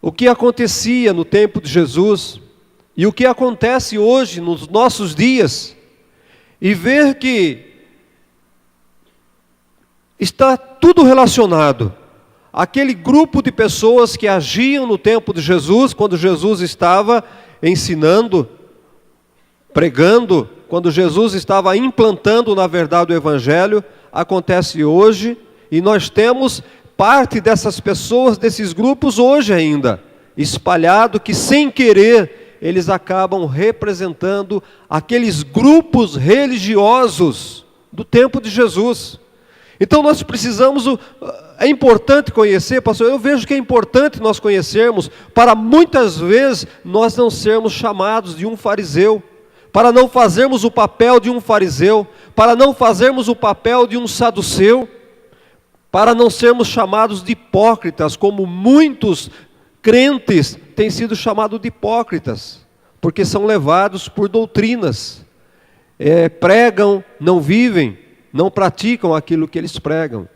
o que acontecia no tempo de Jesus e o que acontece hoje nos nossos dias, e ver que está tudo relacionado. Aquele grupo de pessoas que agiam no tempo de Jesus, quando Jesus estava ensinando, pregando, quando Jesus estava implantando na verdade o Evangelho, acontece hoje, e nós temos parte dessas pessoas, desses grupos hoje ainda, espalhado, que sem querer, eles acabam representando aqueles grupos religiosos do tempo de Jesus. Então nós precisamos, é importante conhecer, pastor, eu vejo que é importante nós conhecermos, para muitas vezes nós não sermos chamados de um fariseu, para não fazermos o papel de um fariseu, para não fazermos o papel de um saduceu, para não sermos chamados de hipócritas, como muitos crentes têm sido chamados de hipócritas, porque são levados por doutrinas, pregam, não vivem, não praticam aquilo que eles pregam.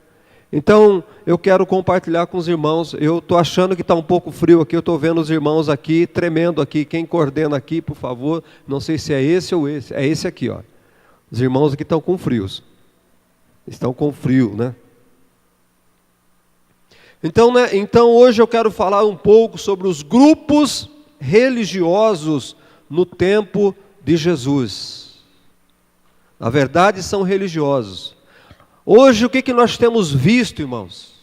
Então, eu quero compartilhar com os irmãos. Eu estou achando que está um pouco frio aqui, eu estou vendo os irmãos aqui, tremendo aqui. Quem coordena aqui, por favor, não sei se é esse ou esse. É esse aqui, ó. Os irmãos aqui estão com frios. Estão com frio, né? Então hoje eu quero falar um pouco sobre os grupos religiosos no tempo de Jesus. Na verdade, são religiosos. Hoje, o que nós temos visto, irmãos?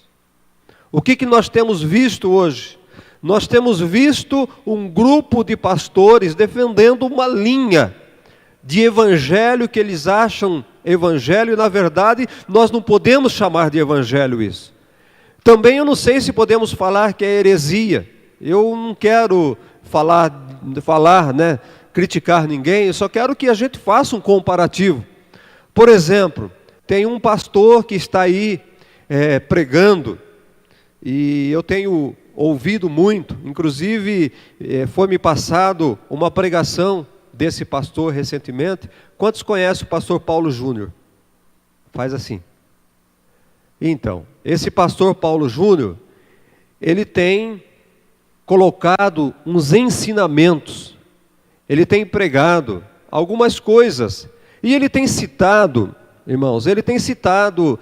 O que nós temos visto hoje? Nós temos visto um grupo de pastores defendendo uma linha de evangelho que eles acham evangelho, e na verdade, nós não podemos chamar de evangelho isso. Também eu não sei se podemos falar que é heresia. Eu não quero falar, né, criticar ninguém, eu só quero que a gente faça um comparativo. Por exemplo, tem um pastor que está aí pregando, e eu tenho ouvido muito, inclusive foi-me passado uma pregação desse pastor recentemente. Quantos conhecem o pastor Paulo Júnior? Faz assim. Então, esse pastor Paulo Júnior, ele tem colocado uns ensinamentos, ele tem pregado algumas coisas, e ele tem citado, irmãos, ele tem citado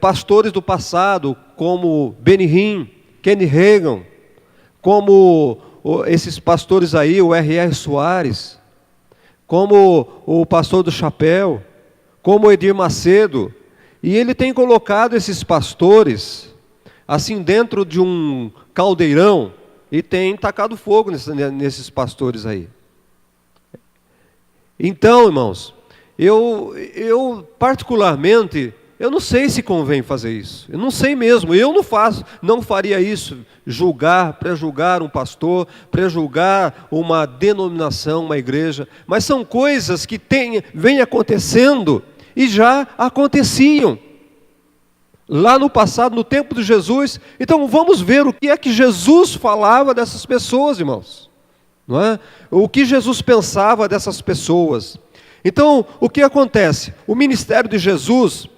pastores do passado, como Benny Hinn, Kenny Hagin, como esses pastores aí, o R.R. Soares, como o pastor do Chapéu, como o Edir Macedo. E ele tem colocado esses pastores, assim, dentro de um caldeirão, e tem tacado fogo nesses pastores aí. Então, irmãos, eu particularmente, eu não sei se convém fazer isso. Eu não sei mesmo, eu não faria isso, prejulgar um pastor, prejulgar uma denominação, uma igreja. Mas são coisas que vêm acontecendo e já aconteciam lá no passado, no tempo de Jesus. Então vamos ver o que é que Jesus falava dessas pessoas, irmãos. Não é? O que Jesus pensava dessas pessoas. Então, o que acontece? O ministério de Jesus,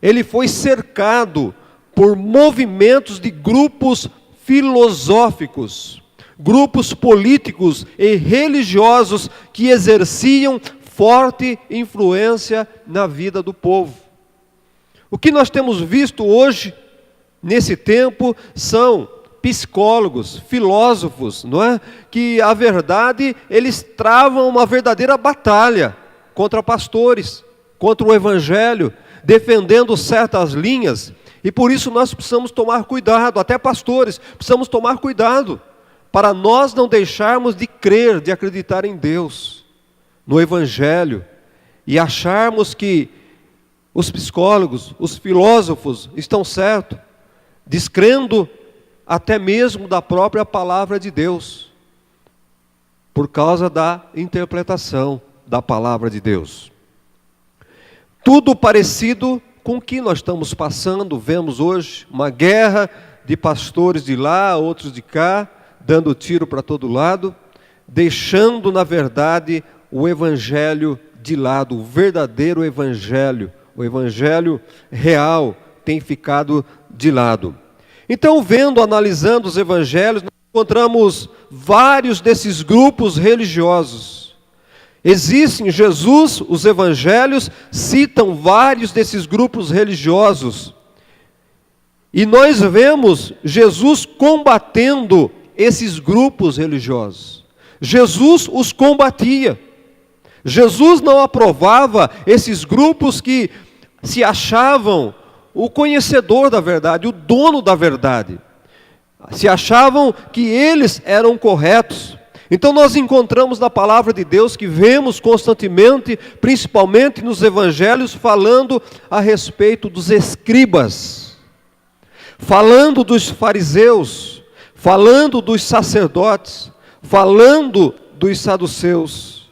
ele foi cercado por movimentos de grupos filosóficos, grupos políticos e religiosos que exerciam forte influência na vida do povo. O que nós temos visto hoje, nesse tempo, são psicólogos, filósofos, não é? Que, a verdade, eles travam uma verdadeira batalha contra pastores, contra o evangelho, defendendo certas linhas, e por isso nós precisamos tomar cuidado, até pastores, precisamos tomar cuidado, para nós não deixarmos de crer, de acreditar em Deus, no evangelho, e acharmos que os psicólogos, os filósofos estão certos, descrendo até mesmo da própria palavra de Deus, por causa da interpretação da palavra de Deus. Tudo parecido com o que nós estamos passando, vemos hoje uma guerra de pastores de lá, outros de cá, dando tiro para todo lado, deixando, na verdade, o evangelho de lado, o verdadeiro evangelho, o evangelho real tem ficado de lado. Então, analisando os evangelhos, nós encontramos vários desses grupos religiosos. Existem, Jesus, os evangelhos citam vários desses grupos religiosos. E nós vemos Jesus combatendo esses grupos religiosos. Jesus os combatia. Jesus não aprovava esses grupos que se achavam o conhecedor da verdade, o dono da verdade. Se achavam que eles eram corretos. Então nós encontramos na palavra de Deus que vemos constantemente, principalmente nos evangelhos, falando a respeito dos escribas, falando dos fariseus, falando dos sacerdotes, falando dos saduceus,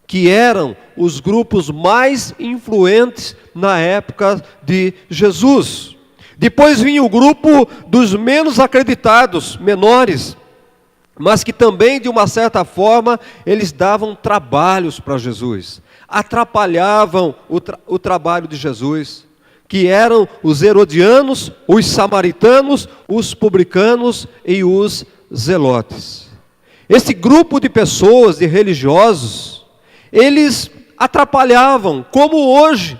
que eram os grupos mais influentes na época de Jesus. Depois vinha o grupo dos menos acreditados, menores, mas que também, de uma certa forma, eles davam trabalhos para Jesus, atrapalhavam o trabalho de Jesus, que eram os herodianos, os samaritanos, os publicanos e os zelotes. Esse grupo de pessoas, de religiosos, eles atrapalhavam, como hoje,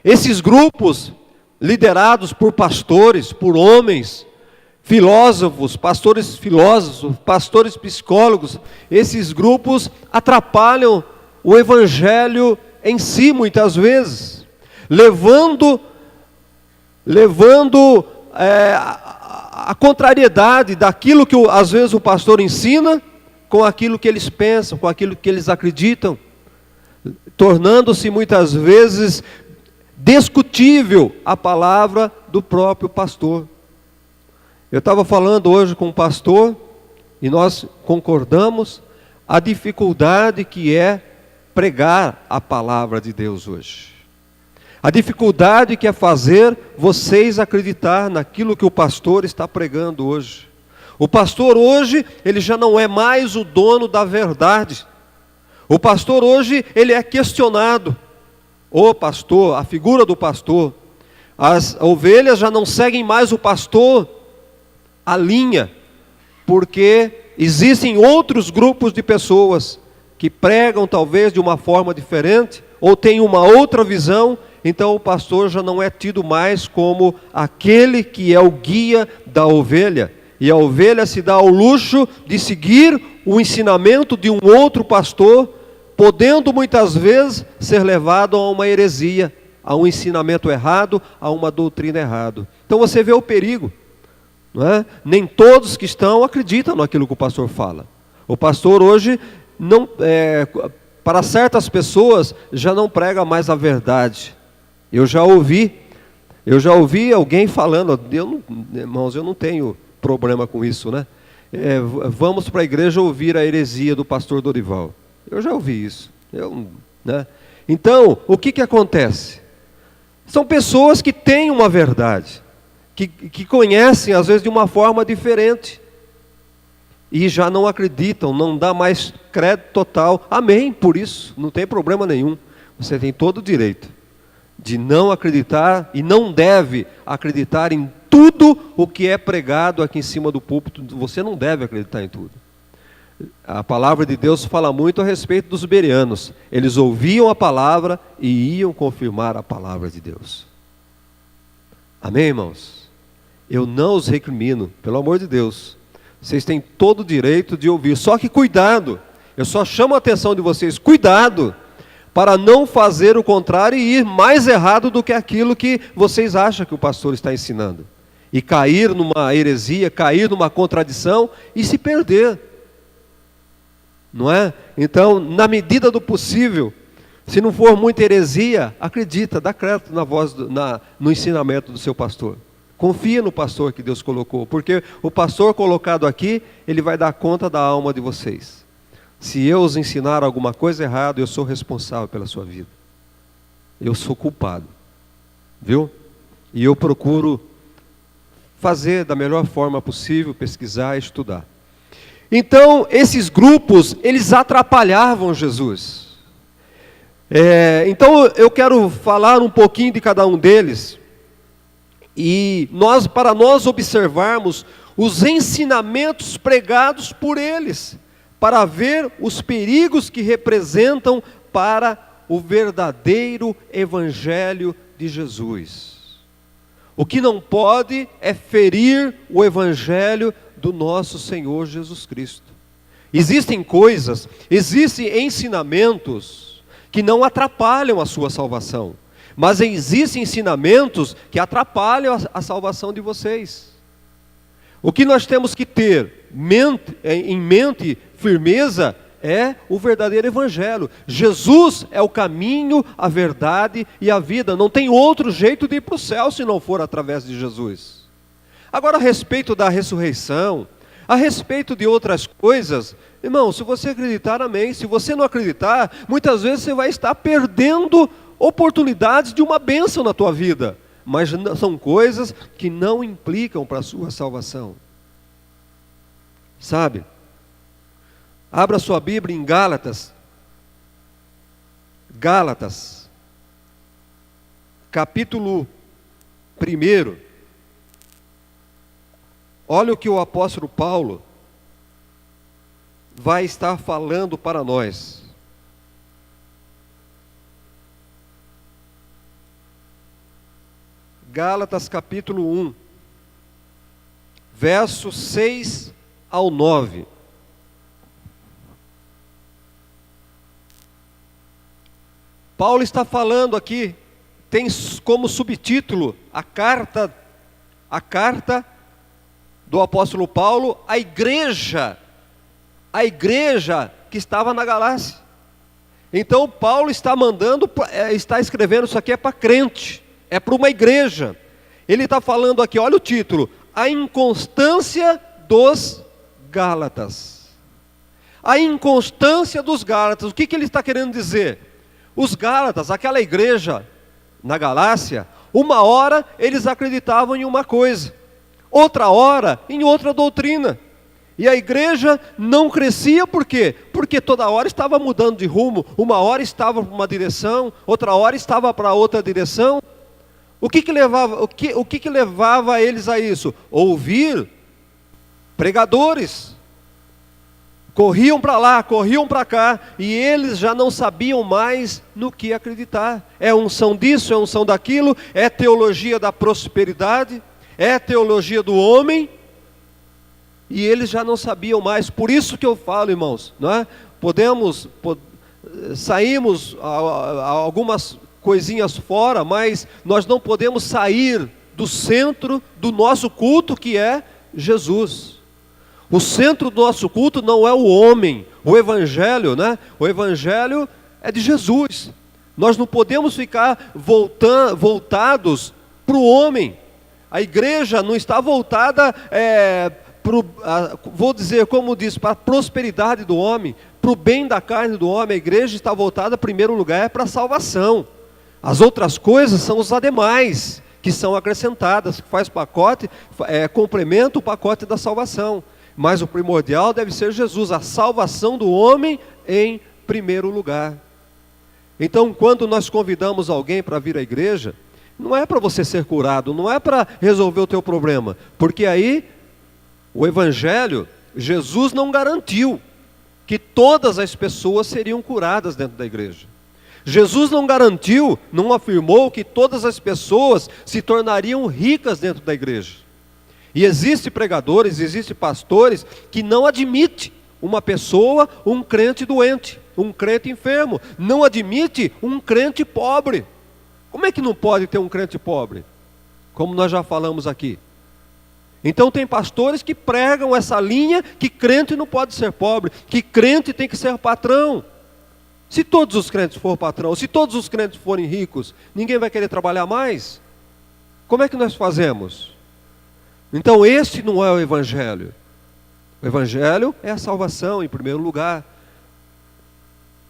esses grupos liderados por pastores, por homens, filósofos, pastores psicólogos, esses grupos atrapalham o evangelho em si muitas vezes, levando a contrariedade daquilo que às vezes o pastor ensina com aquilo que eles pensam, com aquilo que eles acreditam, tornando-se muitas vezes discutível a palavra do próprio pastor. Eu estava falando hoje com um pastor e nós concordamos a dificuldade que é pregar a palavra de Deus hoje. A dificuldade que é fazer vocês acreditar naquilo que o pastor está pregando hoje. O pastor hoje, ele já não é mais o dono da verdade. O pastor hoje, ele é questionado. O pastor, a figura do pastor, as ovelhas já não seguem mais o pastor, a linha, porque existem outros grupos de pessoas que pregam talvez de uma forma diferente, ou têm uma outra visão, então o pastor já não é tido mais como aquele que é o guia da ovelha, e a ovelha se dá ao luxo de seguir o ensinamento de um outro pastor, podendo muitas vezes ser levado a uma heresia, a um ensinamento errado, a uma doutrina errada. Então você vê o perigo, não é? Nem todos que estão acreditam naquilo que o pastor fala. O pastor hoje, para certas pessoas, já não prega mais a verdade. Eu já ouvi alguém falando, irmãos, eu não tenho problema com isso, né? Vamos para a igreja ouvir a heresia do pastor Dorival. Eu já ouvi isso. Né? Então, o que acontece? São pessoas que têm uma verdade, que conhecem, às vezes, de uma forma diferente, e já não acreditam, não dá mais crédito total. Amém, por isso, não tem problema nenhum. Você tem todo o direito de não acreditar, e não deve acreditar em tudo o que é pregado aqui em cima do púlpito. Você não deve acreditar em tudo. A palavra de Deus fala muito a respeito dos bereanos. Eles ouviam a palavra e iam confirmar a palavra de Deus. Amém, irmãos? Eu não os recrimino, pelo amor de Deus. Vocês têm todo o direito de ouvir. Só que cuidado, eu só chamo a atenção de vocês, cuidado, para não fazer o contrário e ir mais errado do que aquilo que vocês acham que o pastor está ensinando. E cair numa heresia, cair numa contradição e se perder. Não é? Então, na medida do possível, se não for muita heresia, acredita, dá crédito no ensinamento do seu pastor. Confia no pastor que Deus colocou, porque o pastor colocado aqui, ele vai dar conta da alma de vocês. Se eu os ensinar alguma coisa errada, eu sou responsável pela sua vida. Eu sou culpado. Viu? E eu procuro fazer da melhor forma possível, pesquisar e estudar. Então, esses grupos, eles atrapalhavam Jesus. Então, eu quero falar um pouquinho de cada um deles. E para nós observarmos os ensinamentos pregados por eles, para ver os perigos que representam para o verdadeiro Evangelho de Jesus. O que não pode é ferir o Evangelho do nosso Senhor Jesus Cristo. Existem coisas, existem ensinamentos que não atrapalham a sua salvação, mas existem ensinamentos que atrapalham a salvação de vocês. O que nós temos que ter em mente, firmeza, é o verdadeiro Evangelho. Jesus é o caminho, a verdade e a vida. Não tem outro jeito de ir para o céu se não for através de Jesus. Agora, a respeito da ressurreição, a respeito de outras coisas, irmão, se você acreditar, amém. Se você não acreditar, muitas vezes você vai estar perdendo oportunidades de uma bênção na tua vida. Mas são coisas que não implicam para a sua salvação. Sabe? Abra sua Bíblia em Gálatas. Gálatas, capítulo 1. Olha o que o apóstolo Paulo vai estar falando para nós. Gálatas capítulo 1, versos 6 ao 9. Paulo está falando aqui, tem como subtítulo a carta do apóstolo Paulo à igreja que estava na Galácia. Então Paulo está escrevendo isso aqui para crente, é para uma igreja. Ele está falando aqui, olha o título: a inconstância dos Gálatas. A inconstância dos Gálatas. O que ele está querendo dizer? Os Gálatas, aquela igreja na Galácia, uma hora eles acreditavam em uma coisa, outra hora em outra doutrina. E a igreja não crescia, por quê? Porque toda hora estava mudando de rumo. Uma hora estava para uma direção, outra hora estava para outra direção. O que levava eles a isso? Ouvir pregadores. Corriam para lá, corriam para cá, e eles já não sabiam mais no que acreditar. É unção disso, é unção daquilo, é teologia da prosperidade, é teologia do homem, e eles já não sabiam mais. Por isso que eu falo, irmãos, não é? Saímos algumas coisinhas fora, mas nós não podemos sair do centro do nosso culto, que é Jesus. O centro do nosso culto não é o homem, o Evangelho, né? O Evangelho é de Jesus. Nós não podemos ficar voltados para o homem. A igreja não está voltada, vou dizer como diz, para a prosperidade do homem, para o bem da carne do homem. A igreja está voltada, em primeiro lugar, para a salvação. As outras coisas são os ademais, que são acrescentadas, que faz pacote, complementa o pacote da salvação. Mas o primordial deve ser Jesus, a salvação do homem em primeiro lugar. Então, quando nós convidamos alguém para vir à igreja, não é para você ser curado, não é para resolver o teu problema, porque aí o Evangelho, Jesus não garantiu que todas as pessoas seriam curadas dentro da igreja. Jesus não garantiu, não afirmou que todas as pessoas se tornariam ricas dentro da igreja. E existem pregadores, existem pastores que não admitem uma pessoa, um crente doente, um crente enfermo, não admite um crente pobre. Como é que não pode ter um crente pobre? Como nós já falamos aqui. Então tem pastores que pregam essa linha que crente não pode ser pobre, que crente tem que ser patrão. Se todos os crentes forem patrão, se todos os crentes forem ricos, ninguém vai querer trabalhar mais? Como é que nós fazemos? Então esse não é o Evangelho. O Evangelho é a salvação em primeiro lugar.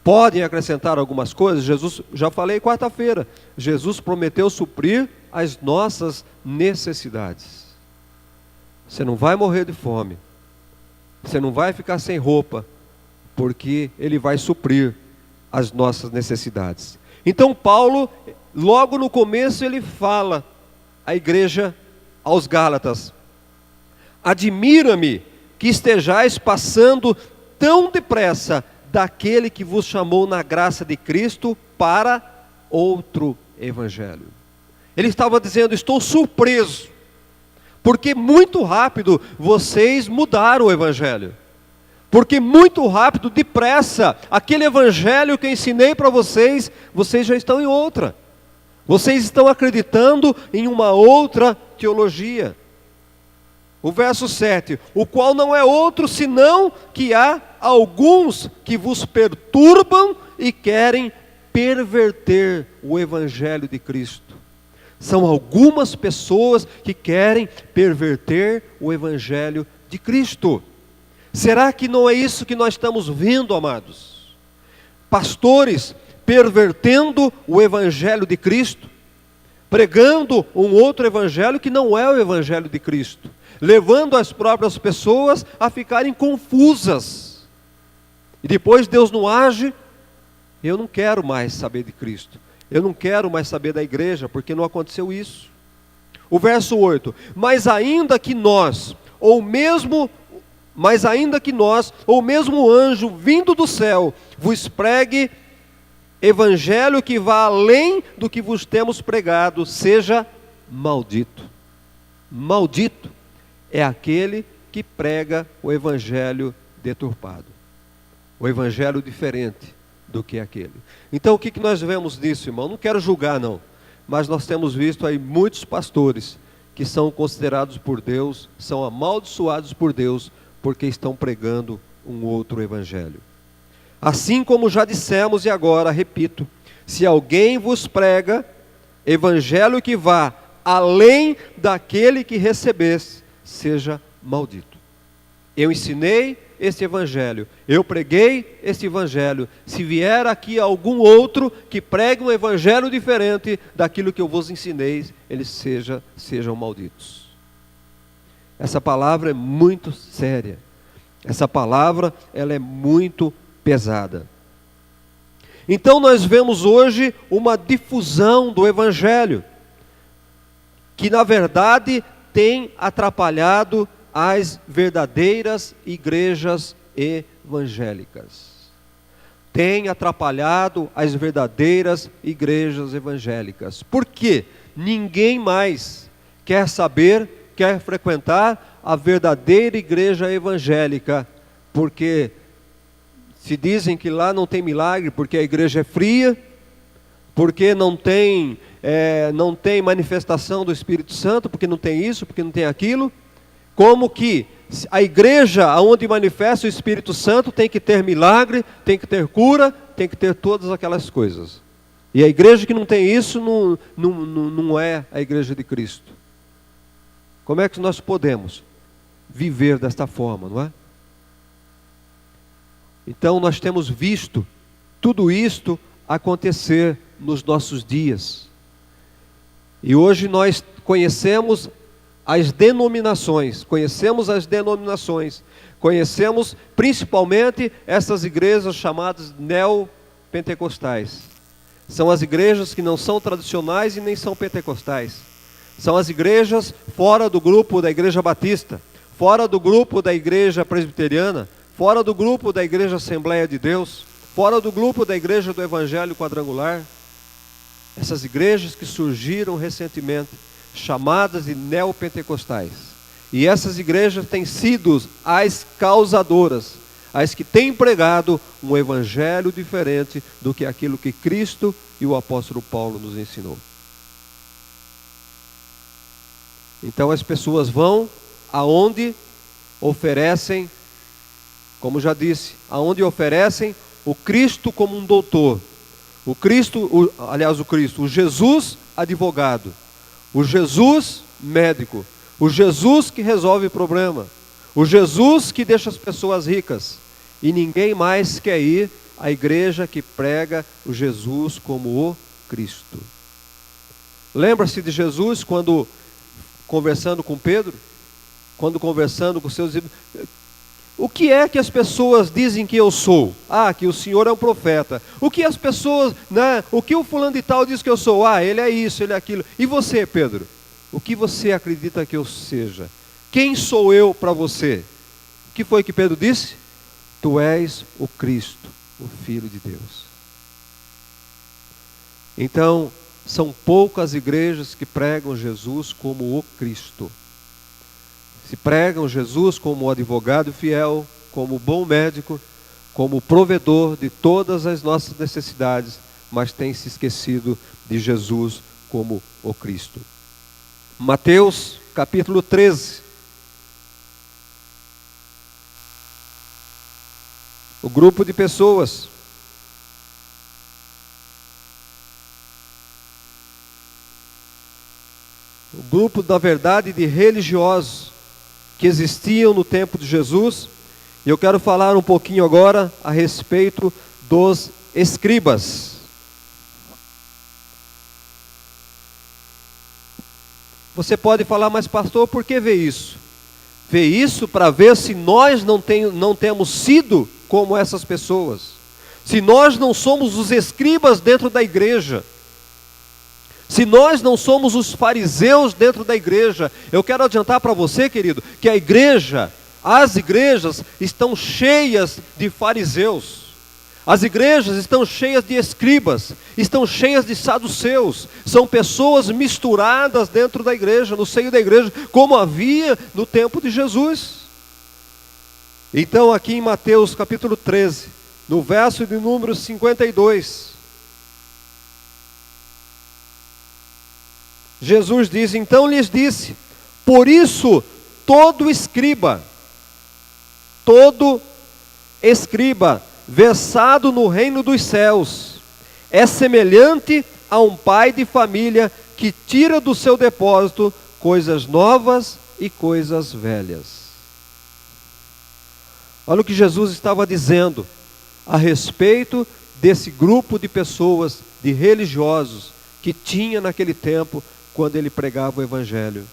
Podem acrescentar algumas coisas. Jesus, já falei quarta-feira, Jesus prometeu suprir as nossas necessidades. Você não vai morrer de fome, você não vai ficar sem roupa, porque Ele vai suprir as nossas necessidades. Então Paulo, logo no começo, ele fala à igreja, aos Gálatas: Admira-me que estejais passando tão depressa daquele que vos chamou na graça de Cristo para outro evangelho. Ele estava dizendo: estou surpreso, porque muito rápido vocês mudaram o evangelho. Porque muito rápido, depressa, aquele evangelho que eu ensinei para vocês, vocês já estão em outra. Vocês estão acreditando em uma outra teologia. O verso 7, o qual não é outro senão que há alguns que vos perturbam e querem perverter o evangelho de Cristo. São algumas pessoas que querem perverter o evangelho de Cristo. Será que não é isso que nós estamos vendo, amados? Pastores pervertendo o evangelho de Cristo, pregando um outro evangelho que não é o evangelho de Cristo, levando as próprias pessoas a ficarem confusas. E depois Deus não age. Eu não quero mais saber de Cristo. Eu não quero mais saber da igreja, porque não aconteceu isso. O verso 8, mas ainda que nós, ou mesmo anjo vindo do céu, vos pregue evangelho que vá além do que vos temos pregado, seja maldito. Maldito é aquele que prega o evangelho deturpado, o evangelho diferente do que aquele. Então o que nós vemos nisso, irmão? Não quero julgar não, mas nós temos visto aí muitos pastores que são considerados por Deus, são amaldiçoados por Deus, porque estão pregando um outro evangelho. Assim como já dissemos e agora repito, se alguém vos prega evangelho que vá além daquele que recebesse, seja maldito. Eu ensinei este evangelho, eu preguei este evangelho. Se vier aqui algum outro que pregue um evangelho diferente daquilo que eu vos ensinei, eles sejam malditos. Essa palavra é muito séria. Essa palavra, ela é muito pesada. Então nós vemos hoje uma difusão do evangelho, que na verdade tem atrapalhado as verdadeiras igrejas evangélicas. Tem atrapalhado as verdadeiras igrejas evangélicas. Por quê? Ninguém mais quer saber, quer frequentar a verdadeira igreja evangélica, porque se dizem que lá não tem milagre, porque a igreja é fria, porque não tem manifestação do Espírito Santo, porque não tem isso, porque não tem aquilo. Como que a igreja onde manifesta o Espírito Santo tem que ter milagre, tem que ter cura, tem que ter todas aquelas coisas. E a igreja que não tem isso não é a igreja de Cristo. Como é que nós podemos viver desta forma, não é? Então nós temos visto tudo isto acontecer nos nossos dias. E hoje nós conhecemos as denominações, conhecemos principalmente essas igrejas chamadas neopentecostais. São as igrejas que não são tradicionais e nem são pentecostais. São as igrejas fora do grupo da igreja batista, fora do grupo da igreja presbiteriana, fora do grupo da igreja Assembleia de Deus, fora do grupo da igreja do Evangelho Quadrangular. Essas igrejas que surgiram recentemente, chamadas de neopentecostais. E essas igrejas têm sido as causadoras, as que têm pregado um evangelho diferente do que aquilo que Cristo e o apóstolo Paulo nos ensinou. Então as pessoas vão aonde oferecem, como já disse, aonde oferecem o Cristo como um doutor, o Jesus advogado, o Jesus médico, o Jesus que resolve problema, o Jesus que deixa as pessoas ricas, e ninguém mais quer ir à igreja que prega o Jesus como o Cristo. Lembra-se de Jesus quando conversando com Pedro, quando conversando com seus discípulos, o que é que as pessoas dizem que eu sou? Ah, que o Senhor é um profeta. O que as pessoas, o que o fulano de tal diz que eu sou? Ah, ele é isso, ele é aquilo. E você, Pedro? O que você acredita que eu seja? Quem sou eu para você? O que foi que Pedro disse? Tu és o Cristo, o Filho de Deus. Então, são poucas igrejas que pregam Jesus como o Cristo. Se pregam Jesus como o advogado fiel, como o bom médico, como o provedor de todas as nossas necessidades, mas tem se esquecido de Jesus como o Cristo. Mateus capítulo 13. O grupo de pessoas o grupo, na verdade, de religiosos que existiam no tempo de Jesus. E eu quero falar um pouquinho agora a respeito dos escribas. Você pode falar, mas pastor, por que vê isso? Vê isso para ver se nós não temos sido como essas pessoas. Se nós não somos os escribas dentro da igreja. Se nós não somos os fariseus dentro da igreja. Eu quero adiantar para você, querido, que as igrejas estão cheias de fariseus. As igrejas estão cheias de escribas, estão cheias de saduceus. São pessoas misturadas dentro da igreja, no seio da igreja, como havia no tempo de Jesus. Então aqui em Mateus capítulo 13, no verso de número 52, Jesus diz, então lhes disse, por isso todo escriba, versado no reino dos céus, é semelhante a um pai de família que tira do seu depósito coisas novas e coisas velhas. Olha o que Jesus estava dizendo a respeito desse grupo de pessoas, de religiosos, que tinha naquele tempo, quando ele pregava o Evangelho.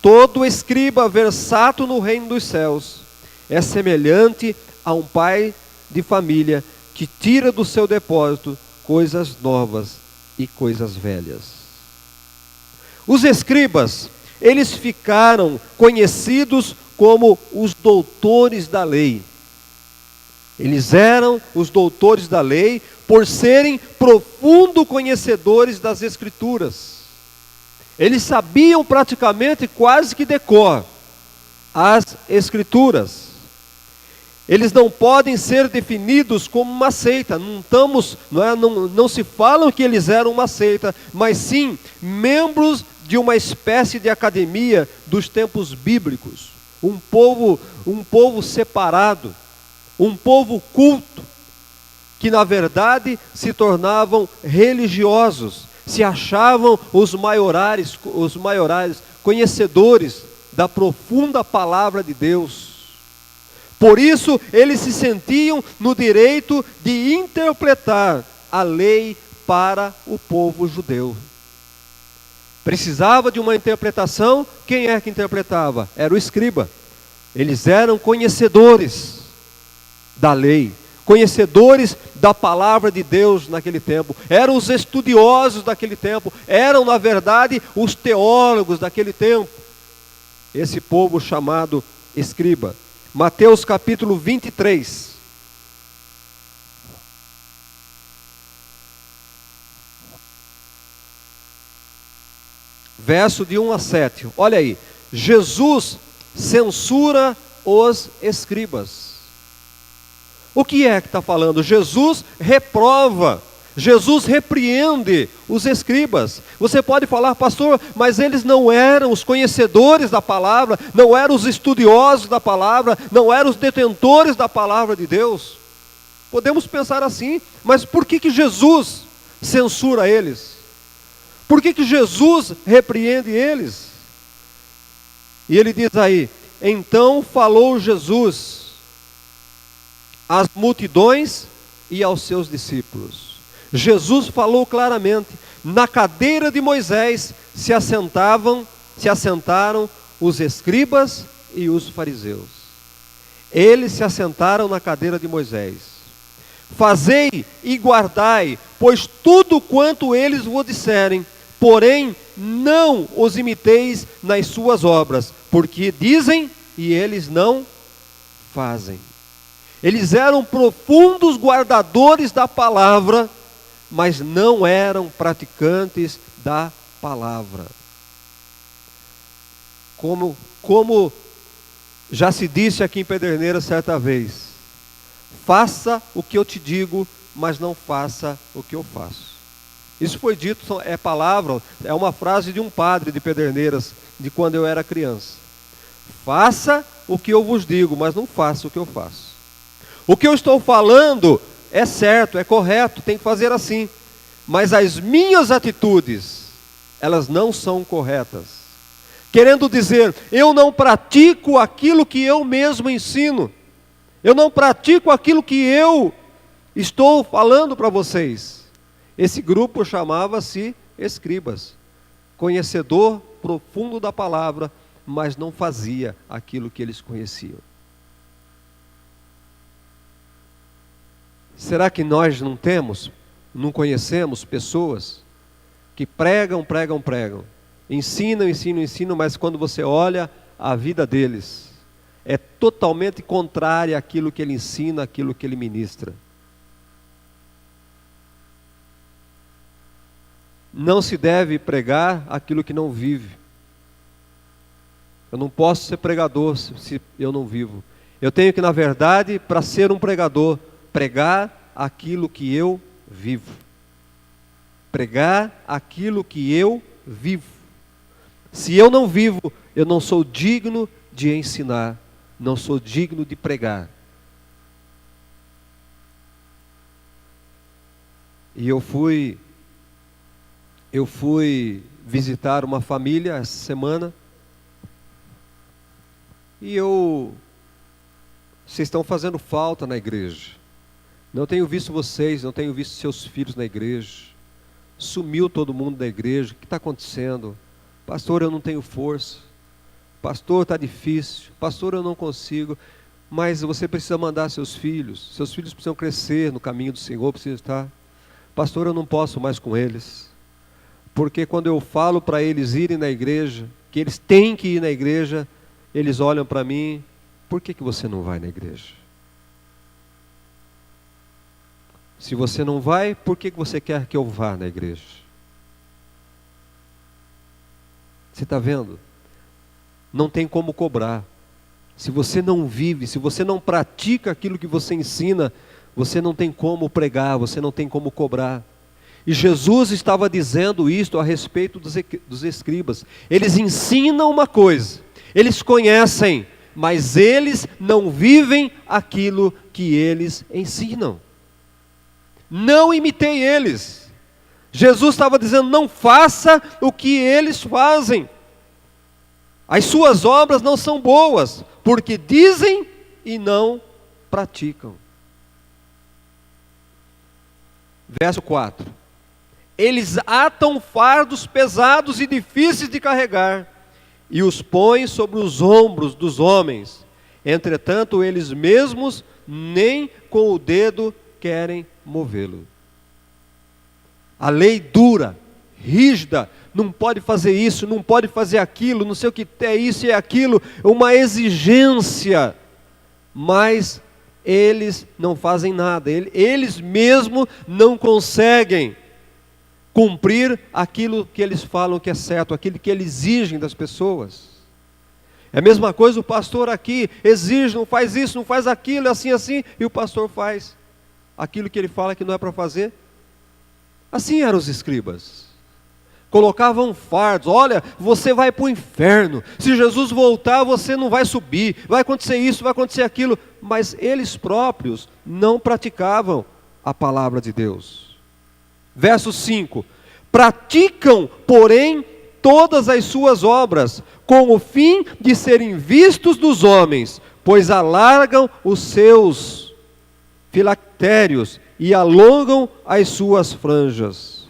Todo escriba versado no reino dos céus é semelhante a um pai de família que tira do seu depósito coisas novas e coisas velhas. Os escribas, eles ficaram conhecidos como os doutores da lei. Eles eram os doutores da lei por serem profundos conhecedores das Escrituras. Eles sabiam praticamente quase que de cor as Escrituras. Eles não podem ser definidos como uma seita. Não se falam que eles eram uma seita, mas sim membros de uma espécie de academia dos tempos bíblicos. Um povo separado, um povo culto, que na verdade se tornavam religiosos, se achavam os maiorais conhecedores da profunda palavra de Deus. Por isso, eles se sentiam no direito de interpretar a lei para o povo judeu. Precisava de uma interpretação, quem é que interpretava? Era o escriba. Eles eram conhecedores da lei, conhecedores da palavra de Deus naquele tempo. Eram os estudiosos daquele tempo, eram na verdade os teólogos daquele tempo. Esse povo chamado escriba. Mateus capítulo 23. Verso de 1 a 7. Olha aí. Jesus censura os escribas. O que é que está falando? Jesus reprova. Jesus repreende os escribas. Você pode falar, pastor, mas eles não eram os conhecedores da palavra, não eram os estudiosos da palavra, não eram os detentores da palavra de Deus. Podemos pensar assim, mas por que Jesus censura eles? Por que Jesus repreende eles? E ele diz aí, então falou Jesus às multidões e aos seus discípulos. Jesus falou claramente, na cadeira de Moisés se assentaram os escribas e os fariseus. Eles se assentaram na cadeira de Moisés. Fazei e guardai, pois tudo quanto eles vos disserem, porém não os imiteis nas suas obras, porque dizem e eles não fazem. Eles eram profundos guardadores da palavra, mas não eram praticantes da palavra. Como já se disse aqui em Pederneiras certa vez, faça o que eu te digo, mas não faça o que eu faço. Isso foi dito, é palavra, é uma frase de um padre de Pederneiras, de quando eu era criança. Faça o que eu vos digo, mas não faça o que eu faço. O que eu estou falando é certo, é correto, tem que fazer assim. Mas as minhas atitudes, elas não são corretas. Querendo dizer, eu não pratico aquilo que eu mesmo ensino. Eu não pratico aquilo que eu estou falando para vocês. Esse grupo chamava-se escribas. Conhecedor profundo da palavra, mas não fazia aquilo que eles conheciam. Será que nós não conhecemos pessoas que pregam, ensinam, mas quando você olha a vida deles, é totalmente contrária àquilo que ele ensina, àquilo que ele ministra. Não se deve pregar aquilo que não vive. Eu não posso ser pregador se eu não vivo. Eu tenho que, na verdade, para ser um pregador, pregar aquilo que eu vivo. Pregar aquilo que eu vivo. Se eu não vivo, eu não sou digno de ensinar, não sou digno de pregar. E eu fui visitar uma família essa semana, e vocês estão fazendo falta na igreja. Não tenho visto vocês, não tenho visto seus filhos na igreja. Sumiu todo mundo da igreja, o que está acontecendo? Pastor, eu não tenho força. Pastor, está difícil. Pastor, eu não consigo. Mas você precisa mandar seus filhos precisam crescer no caminho do Senhor, precisam estar. Pastor, eu não posso mais com eles. Porque quando eu falo para eles irem na igreja, que eles têm que ir na igreja, eles olham para mim, por que você não vai na igreja? Se você não vai, por que você quer que eu vá na igreja? Você está vendo? Não tem como cobrar. Se você não vive, se você não pratica aquilo que você ensina, você não tem como pregar, você não tem como cobrar. E Jesus estava dizendo isto a respeito dos escribas. Eles ensinam uma coisa, eles conhecem, mas eles não vivem aquilo que eles ensinam. Não imitei eles. Jesus estava dizendo, não faça o que eles fazem. As suas obras não são boas, porque dizem e não praticam. Verso 4. Eles atam fardos pesados e difíceis de carregar, e os põem sobre os ombros dos homens. Entretanto, eles mesmos nem com o dedo querem movê-lo. A lei dura, rígida, não pode fazer isso, não pode fazer aquilo, não sei o que é isso e aquilo, uma exigência, mas eles não fazem nada, eles mesmos não conseguem cumprir aquilo que eles falam que é certo, aquilo que eles exigem das pessoas. É a mesma coisa o pastor aqui, exige, não faz isso, não faz aquilo, assim, e o pastor faz aquilo que ele fala que não é para fazer. Assim eram os escribas. Colocavam fardos, olha, você vai para o inferno, se Jesus voltar você não vai subir, vai acontecer isso, vai acontecer aquilo, mas eles próprios não praticavam a palavra de Deus. Verso 5, praticam, porém, todas as suas obras, com o fim de serem vistos dos homens, pois alargam os seus filactérios e alongam as suas franjas.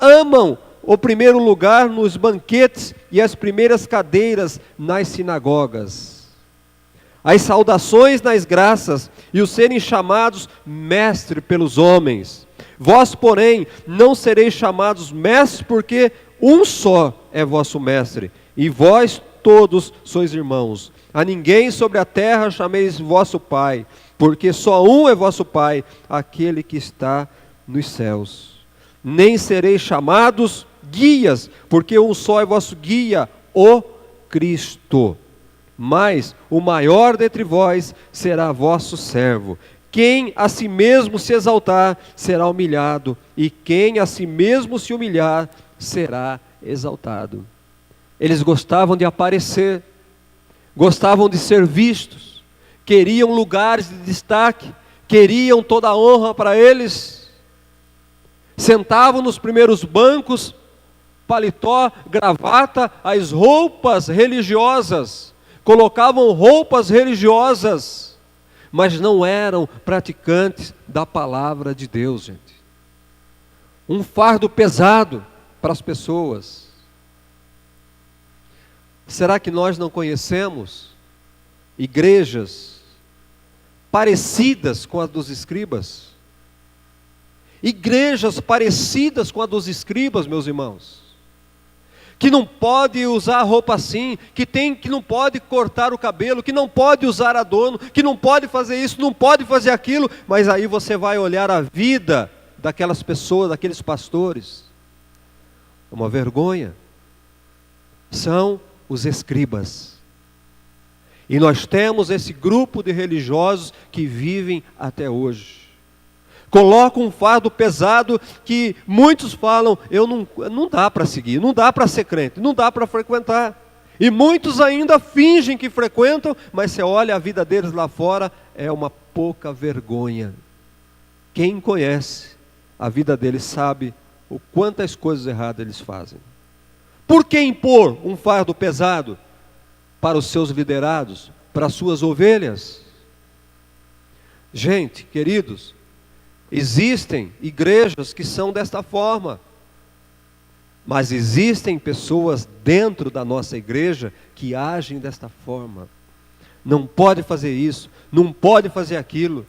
Amam o primeiro lugar nos banquetes e as primeiras cadeiras nas sinagogas. As saudações nas graças e os serem chamados mestre pelos homens. Vós, porém, não sereis chamados mestres, porque um só é vosso mestre, e vós todos sois irmãos. A ninguém sobre a terra chameis vosso Pai, porque só um é vosso Pai, aquele que está nos céus. Nem sereis chamados guias, porque um só é vosso guia, o Cristo. Mas o maior dentre vós será vosso servo. Quem a si mesmo se exaltar, será humilhado, e quem a si mesmo se humilhar, será exaltado. Eles gostavam de aparecer, gostavam de ser vistos, queriam lugares de destaque, queriam toda a honra para eles. Sentavam nos primeiros bancos, paletó, gravata, as roupas religiosas, colocavam roupas religiosas, mas não eram praticantes da palavra de Deus, gente. Um fardo pesado para as pessoas. Será que nós não conhecemos igrejas parecidas com as dos escribas? Igrejas parecidas com a dos escribas, meus irmãos, que não pode usar roupa assim, que não pode cortar o cabelo, que não pode usar adorno, que não pode fazer isso, não pode fazer aquilo, mas aí você vai olhar a vida daquelas pessoas, daqueles pastores, é uma vergonha. São os escribas. E nós temos esse grupo de religiosos que vivem até hoje. Colocam um fardo pesado que muitos falam, não dá para seguir, não dá para ser crente, não dá para frequentar. E muitos ainda fingem que frequentam, mas você olha a vida deles lá fora, é uma pouca vergonha. Quem conhece a vida deles sabe o quantas coisas erradas eles fazem. Por que impor um fardo pesado para os seus liderados, para as suas ovelhas? Gente, queridos, existem igrejas que são desta forma, mas existem pessoas dentro da nossa igreja que agem desta forma. Não pode fazer isso, não pode fazer aquilo,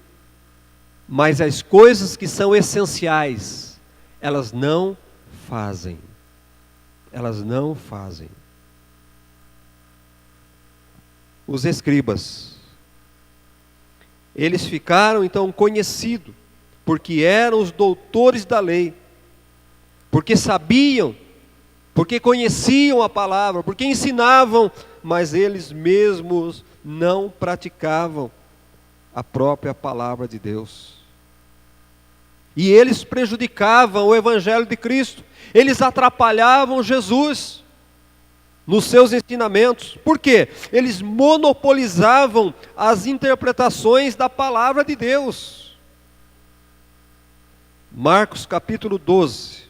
mas as coisas que são essenciais, elas não fazem. Elas não fazem. Os escribas, eles ficaram então conhecidos, porque eram os doutores da lei, porque sabiam, porque conheciam a palavra, porque ensinavam, mas eles mesmos não praticavam a própria palavra de Deus. E eles prejudicavam o evangelho de Cristo, eles atrapalhavam Jesus nos seus ensinamentos. Por quê? Eles monopolizavam as interpretações da palavra de Deus. Marcos capítulo 12.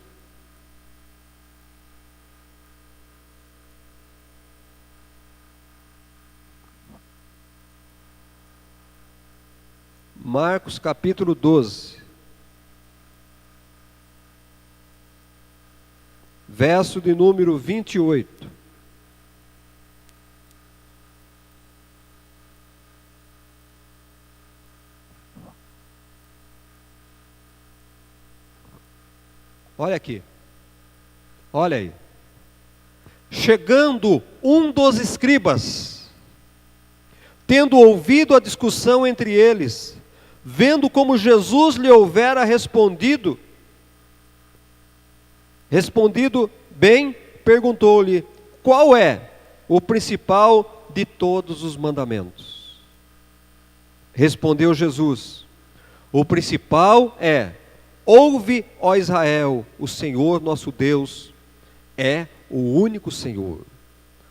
Marcos capítulo 12. Verso de número 28. Olha aqui. Olha aí. Chegando um dos escribas, tendo ouvido a discussão entre eles, vendo como Jesus lhe houvera respondido bem, perguntou-lhe: qual é o principal de todos os mandamentos? Respondeu Jesus: o principal é: ouve, ó Israel, o Senhor nosso Deus é o único Senhor.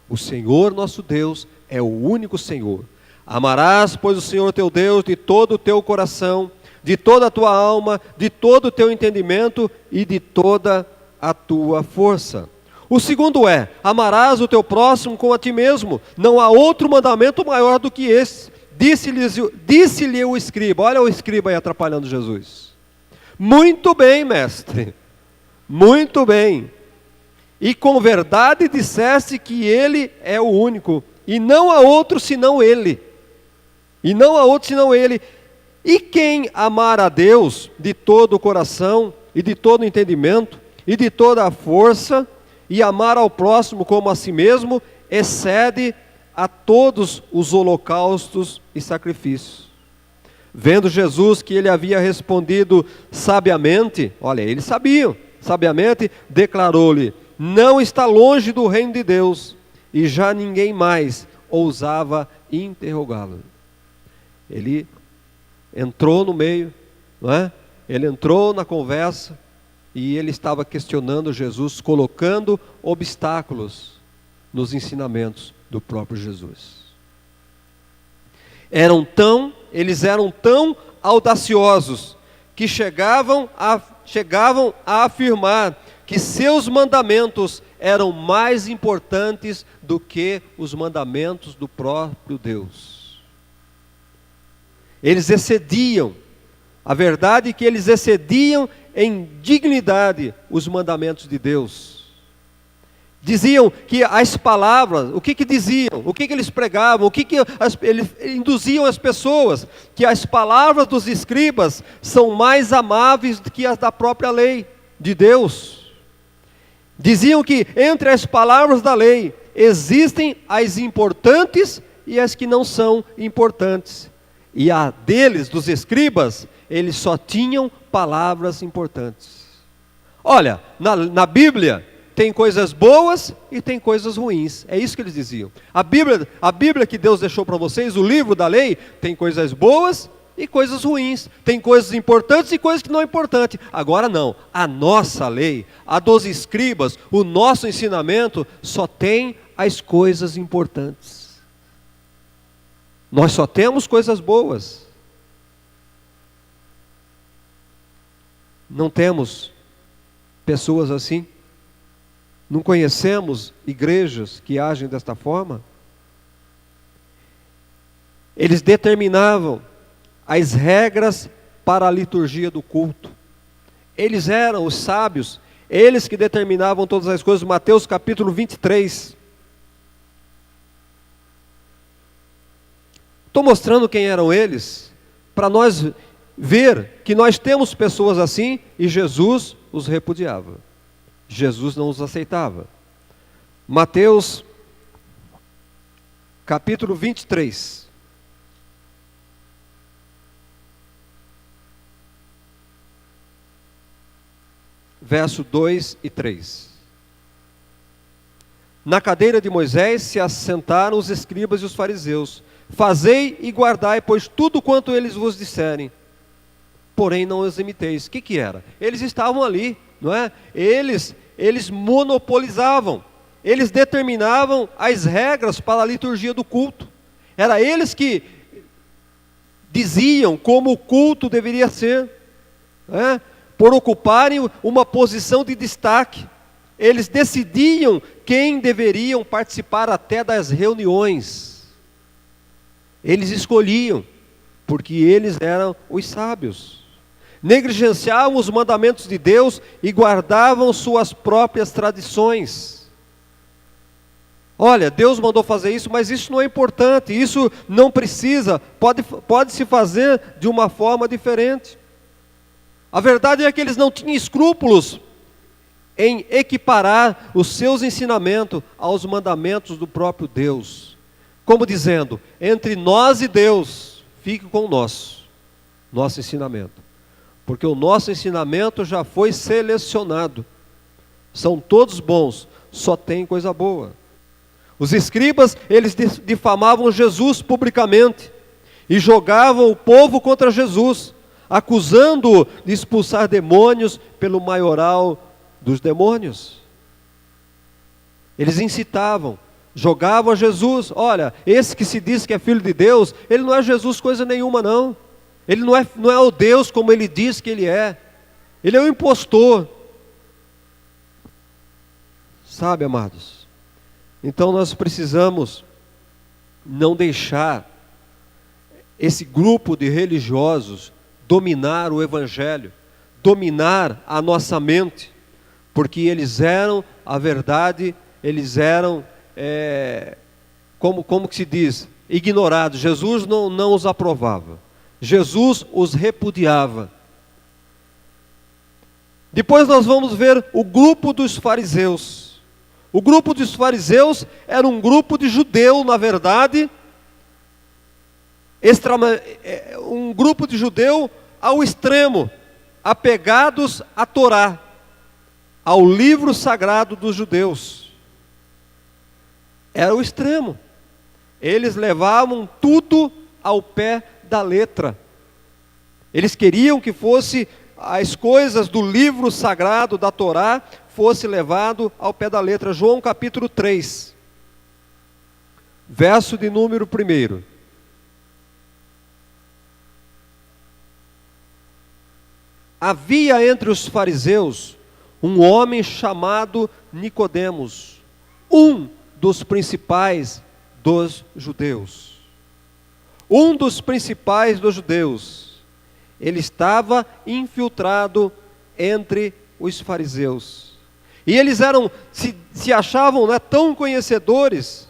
O Senhor nosso Deus é o único Senhor. Amarás, pois, o Senhor teu Deus de todo o teu coração, de toda a tua alma, de todo o teu entendimento e de toda a tua força. O segundo é: amarás o teu próximo como a ti mesmo. Não há outro mandamento maior do que esse. Disse-lhe o escriba. Olha o escriba aí atrapalhando Jesus. Muito bem, mestre, muito bem. E com verdade disseste que ele é o único, e não há outro senão ele. E não há outro senão ele. E quem amar a Deus de todo o coração, e de todo o entendimento, e de toda a força, e amar ao próximo como a si mesmo excede a todos os holocaustos e sacrifícios. Vendo Jesus que ele havia respondido sabiamente, olha, eles sabiam, sabiamente, declarou-lhe: não está longe do reino de Deus. E já ninguém mais ousava interrogá-lo. Ele entrou no meio, não é? Ele entrou na conversa e ele estava questionando Jesus, colocando obstáculos nos ensinamentos do próprio Jesus. Eles eram tão audaciosos que chegavam a afirmar que seus mandamentos eram mais importantes do que os mandamentos do próprio Deus. Eles excediam, a verdade é que eles excediam em dignidade os mandamentos de Deus. Diziam que as palavras, o que diziam, o que eles pregavam, eles induziam as pessoas, que as palavras dos escribas são mais amáveis do que as da própria lei de Deus. Diziam que entre as palavras da lei existem as importantes e as que não são importantes. E a deles, dos escribas, eles só tinham palavras importantes. Olha, na Bíblia tem coisas boas e tem coisas ruins. É isso que eles diziam. A Bíblia que Deus deixou para vocês, o livro da lei, tem coisas boas e coisas ruins. Tem coisas importantes e coisas que não são importantes. Agora não. A nossa lei, a dos escribas, o nosso ensinamento só tem as coisas importantes. Nós só temos coisas boas. Não temos pessoas assim? Não conhecemos igrejas que agem desta forma? Eles determinavam as regras para a liturgia do culto. Eles eram os sábios, eles que determinavam todas as coisas. Mateus capítulo 23. Estou mostrando quem eram eles, para nós ver que nós temos pessoas assim e Jesus os repudiava. Jesus não os aceitava. Mateus capítulo 23. Verso 2 e 3. Na cadeira de Moisés se assentaram os escribas e os fariseus. Fazei e guardai, pois tudo quanto eles vos disserem, porém não os imiteis. O que era? Eles estavam ali, não é? Eles monopolizavam, eles determinavam as regras para a liturgia do culto. Era eles que diziam como o culto deveria ser, não é? Por ocuparem uma posição de destaque. Eles decidiam quem deveriam participar até das reuniões. Eles escolhiam, porque eles eram os sábios. Negligenciavam os mandamentos de Deus e guardavam suas próprias tradições. Olha, Deus mandou fazer isso, mas isso não é importante, isso não precisa, pode se fazer de uma forma diferente. A verdade é que eles não tinham escrúpulos em equiparar os seus ensinamentos aos mandamentos do próprio Deus. Como dizendo, entre nós e Deus, fique com o nosso ensinamento. Porque o nosso ensinamento já foi selecionado. São todos bons, só tem coisa boa. Os escribas, eles difamavam Jesus publicamente e jogavam o povo contra Jesus, acusando-o de expulsar demônios pelo maioral dos demônios. Eles incitavam, jogavam a Jesus. Olha, esse que se diz que é filho de Deus, ele não é Jesus coisa nenhuma não. Ele não é o Deus como ele diz que ele é. Ele é um impostor. Sabe, amados? Então nós precisamos não deixar esse grupo de religiosos dominar o Evangelho, dominar a nossa mente, porque eles eram, a verdade, eles eram, como que se diz, ignorados. Jesus não os aprovava, Jesus os repudiava. Depois nós vamos ver o grupo dos fariseus. O grupo dos fariseus era um grupo de judeu, na verdade, um grupo de judeu ao extremo, apegados à Torá, ao livro sagrado dos judeus. Era o extremo. Eles levavam tudo ao pé da letra. Eles queriam que fosse as coisas do livro sagrado da Torá fosse levado ao pé da letra. João capítulo 3, verso de número 1. Havia entre os fariseus um homem chamado Nicodemos, um dos principais dos judeus. Um dos principais dos judeus. Ele estava infiltrado entre os fariseus. E eles se achavam, né, tão conhecedores,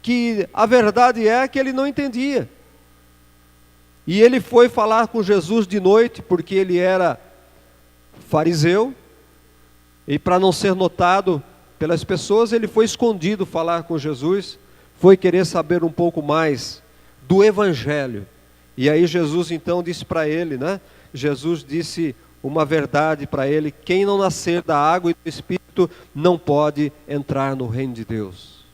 que a verdade é que ele não entendia. E ele foi falar com Jesus de noite, porque ele era fariseu, e para não ser notado pelas pessoas, ele foi escondido falar com Jesus, foi querer saber um pouco mais do Evangelho. E aí Jesus então disse para ele, né? Jesus disse uma verdade para ele: quem não nascer da água e do Espírito não pode entrar no reino de Deus.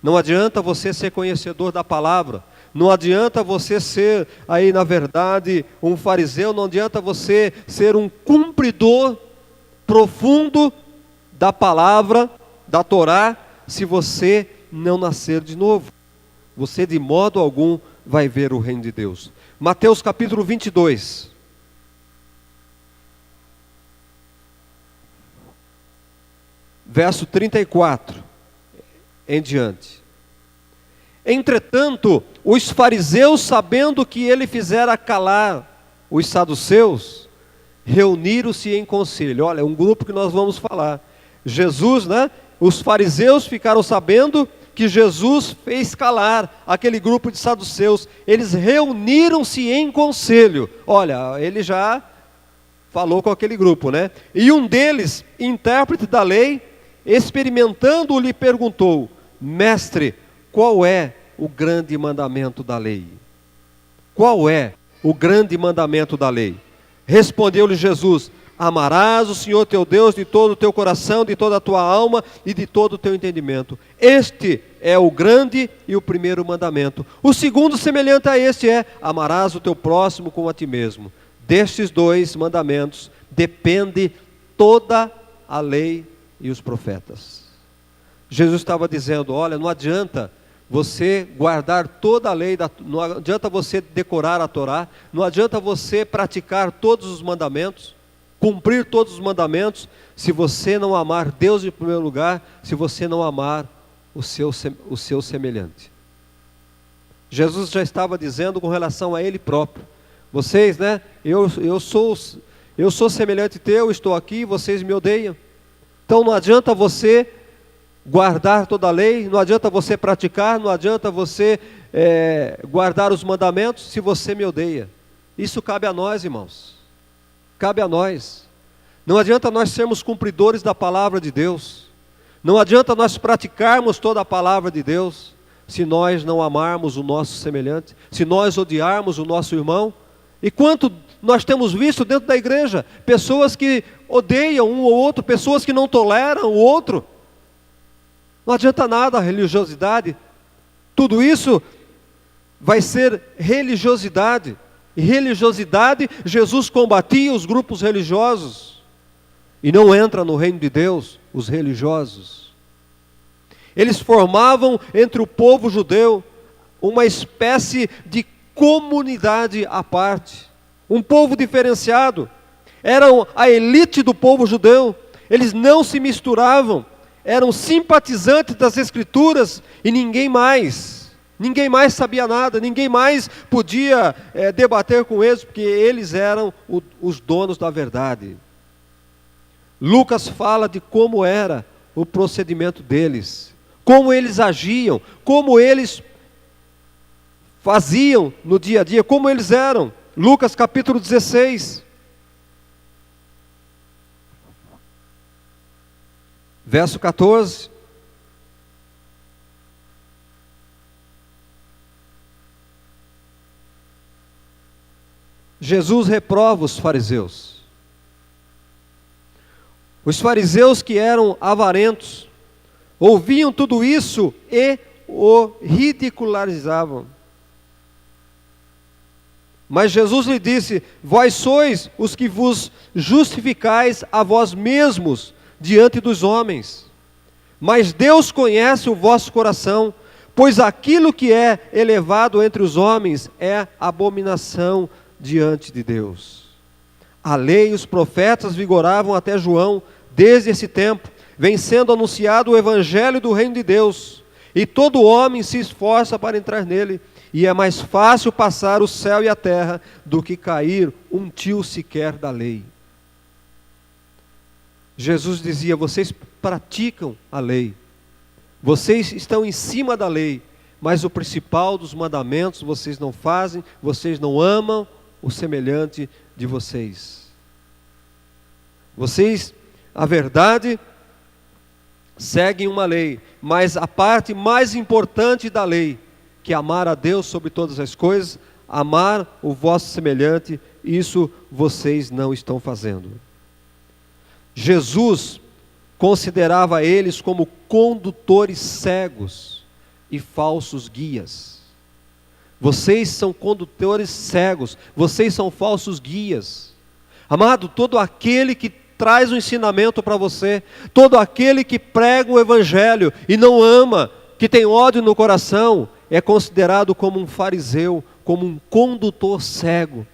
Não adianta você ser conhecedor da palavra, não adianta você ser aí na verdade um fariseu, não adianta você ser um cumpridor profundo da palavra, da Torá, se você não nascer de novo. Você de modo algum vai ver o reino de Deus. Mateus capítulo 22. Verso 34 em diante. Entretanto, os fariseus, sabendo que ele fizera calar os saduceus, reuniram-se em conselho. Olha, é um grupo que nós vamos falar. Jesus, né? Os fariseus ficaram sabendo que Jesus fez calar aquele grupo de saduceus. Eles reuniram-se em conselho. Olha, ele já falou com aquele grupo, né? E um deles, intérprete da lei, experimentando, lhe perguntou: mestre, qual é o grande mandamento da lei? Qual é o grande mandamento da lei? Respondeu-lhe Jesus: amarás o Senhor teu Deus de todo o teu coração, de toda a tua alma e de todo o teu entendimento. Este é o grande e o primeiro mandamento. O segundo, semelhante a este, é: amarás o teu próximo como a ti mesmo. Destes dois mandamentos depende toda a lei e os profetas. Jesus estava dizendo: olha, não adianta você guardar toda a lei, não adianta você decorar a Torá, não adianta você praticar todos os mandamentos, cumprir todos os mandamentos, se você não amar Deus em primeiro lugar, se você não amar o seu semelhante. Jesus já estava dizendo com relação a Ele próprio: vocês, né, eu sou semelhante teu, estou aqui, vocês me odeiam. Então não adianta você guardar toda a lei, não adianta você praticar, não adianta você guardar os mandamentos, se você me odeia. Isso cabe a nós, irmãos. Cabe a nós. Não adianta nós sermos cumpridores da palavra de Deus. Não adianta nós praticarmos toda a palavra de Deus, se nós não amarmos o nosso semelhante, se nós odiarmos o nosso irmão. E quanto nós temos visto dentro da igreja, pessoas que odeiam um ou outro, pessoas que não toleram o outro. Não adianta nada a religiosidade. Tudo isso vai ser religiosidade. E religiosidade, Jesus combatia os grupos religiosos. E não entra no reino de Deus os religiosos. Eles formavam entre o povo judeu uma espécie de comunidade à parte. Um povo diferenciado. Eram a elite do povo judeu. Eles não se misturavam. Eram simpatizantes das Escrituras e ninguém mais. Ninguém mais sabia nada, ninguém mais podia debater com eles, porque eles eram os donos da verdade. Lucas fala de como era o procedimento deles, como eles agiam, como eles faziam no dia a dia, como eles eram. Lucas capítulo 16. Verso 14. Jesus reprova os fariseus. Os fariseus que eram avarentos, ouviam tudo isso e o ridicularizavam. Mas Jesus lhe disse: vós sois os que vos justificais a vós mesmos diante dos homens. Mas Deus conhece o vosso coração, pois aquilo que é elevado entre os homens é abominação diante de Deus. A lei e os profetas vigoravam até João. Desde esse tempo, vem sendo anunciado o evangelho do reino de Deus, e todo homem se esforça para entrar nele, e é mais fácil passar o céu e a terra do que cair um tio sequer da lei. Jesus dizia: vocês praticam a lei, vocês estão em cima da lei, mas o principal dos mandamentos vocês não fazem, vocês não amam o semelhante de vocês. Vocês, a verdade, seguem uma lei, mas a parte mais importante da lei, que é amar a Deus sobre todas as coisas, amar o vosso semelhante, isso vocês não estão fazendo. Jesus considerava eles como condutores cegos e falsos guias. Vocês são condutores cegos, vocês são falsos guias. Amado, todo aquele que traz um ensinamento para você, todo aquele que prega o evangelho e não ama, que tem ódio no coração, é considerado como um fariseu, como um condutor cego.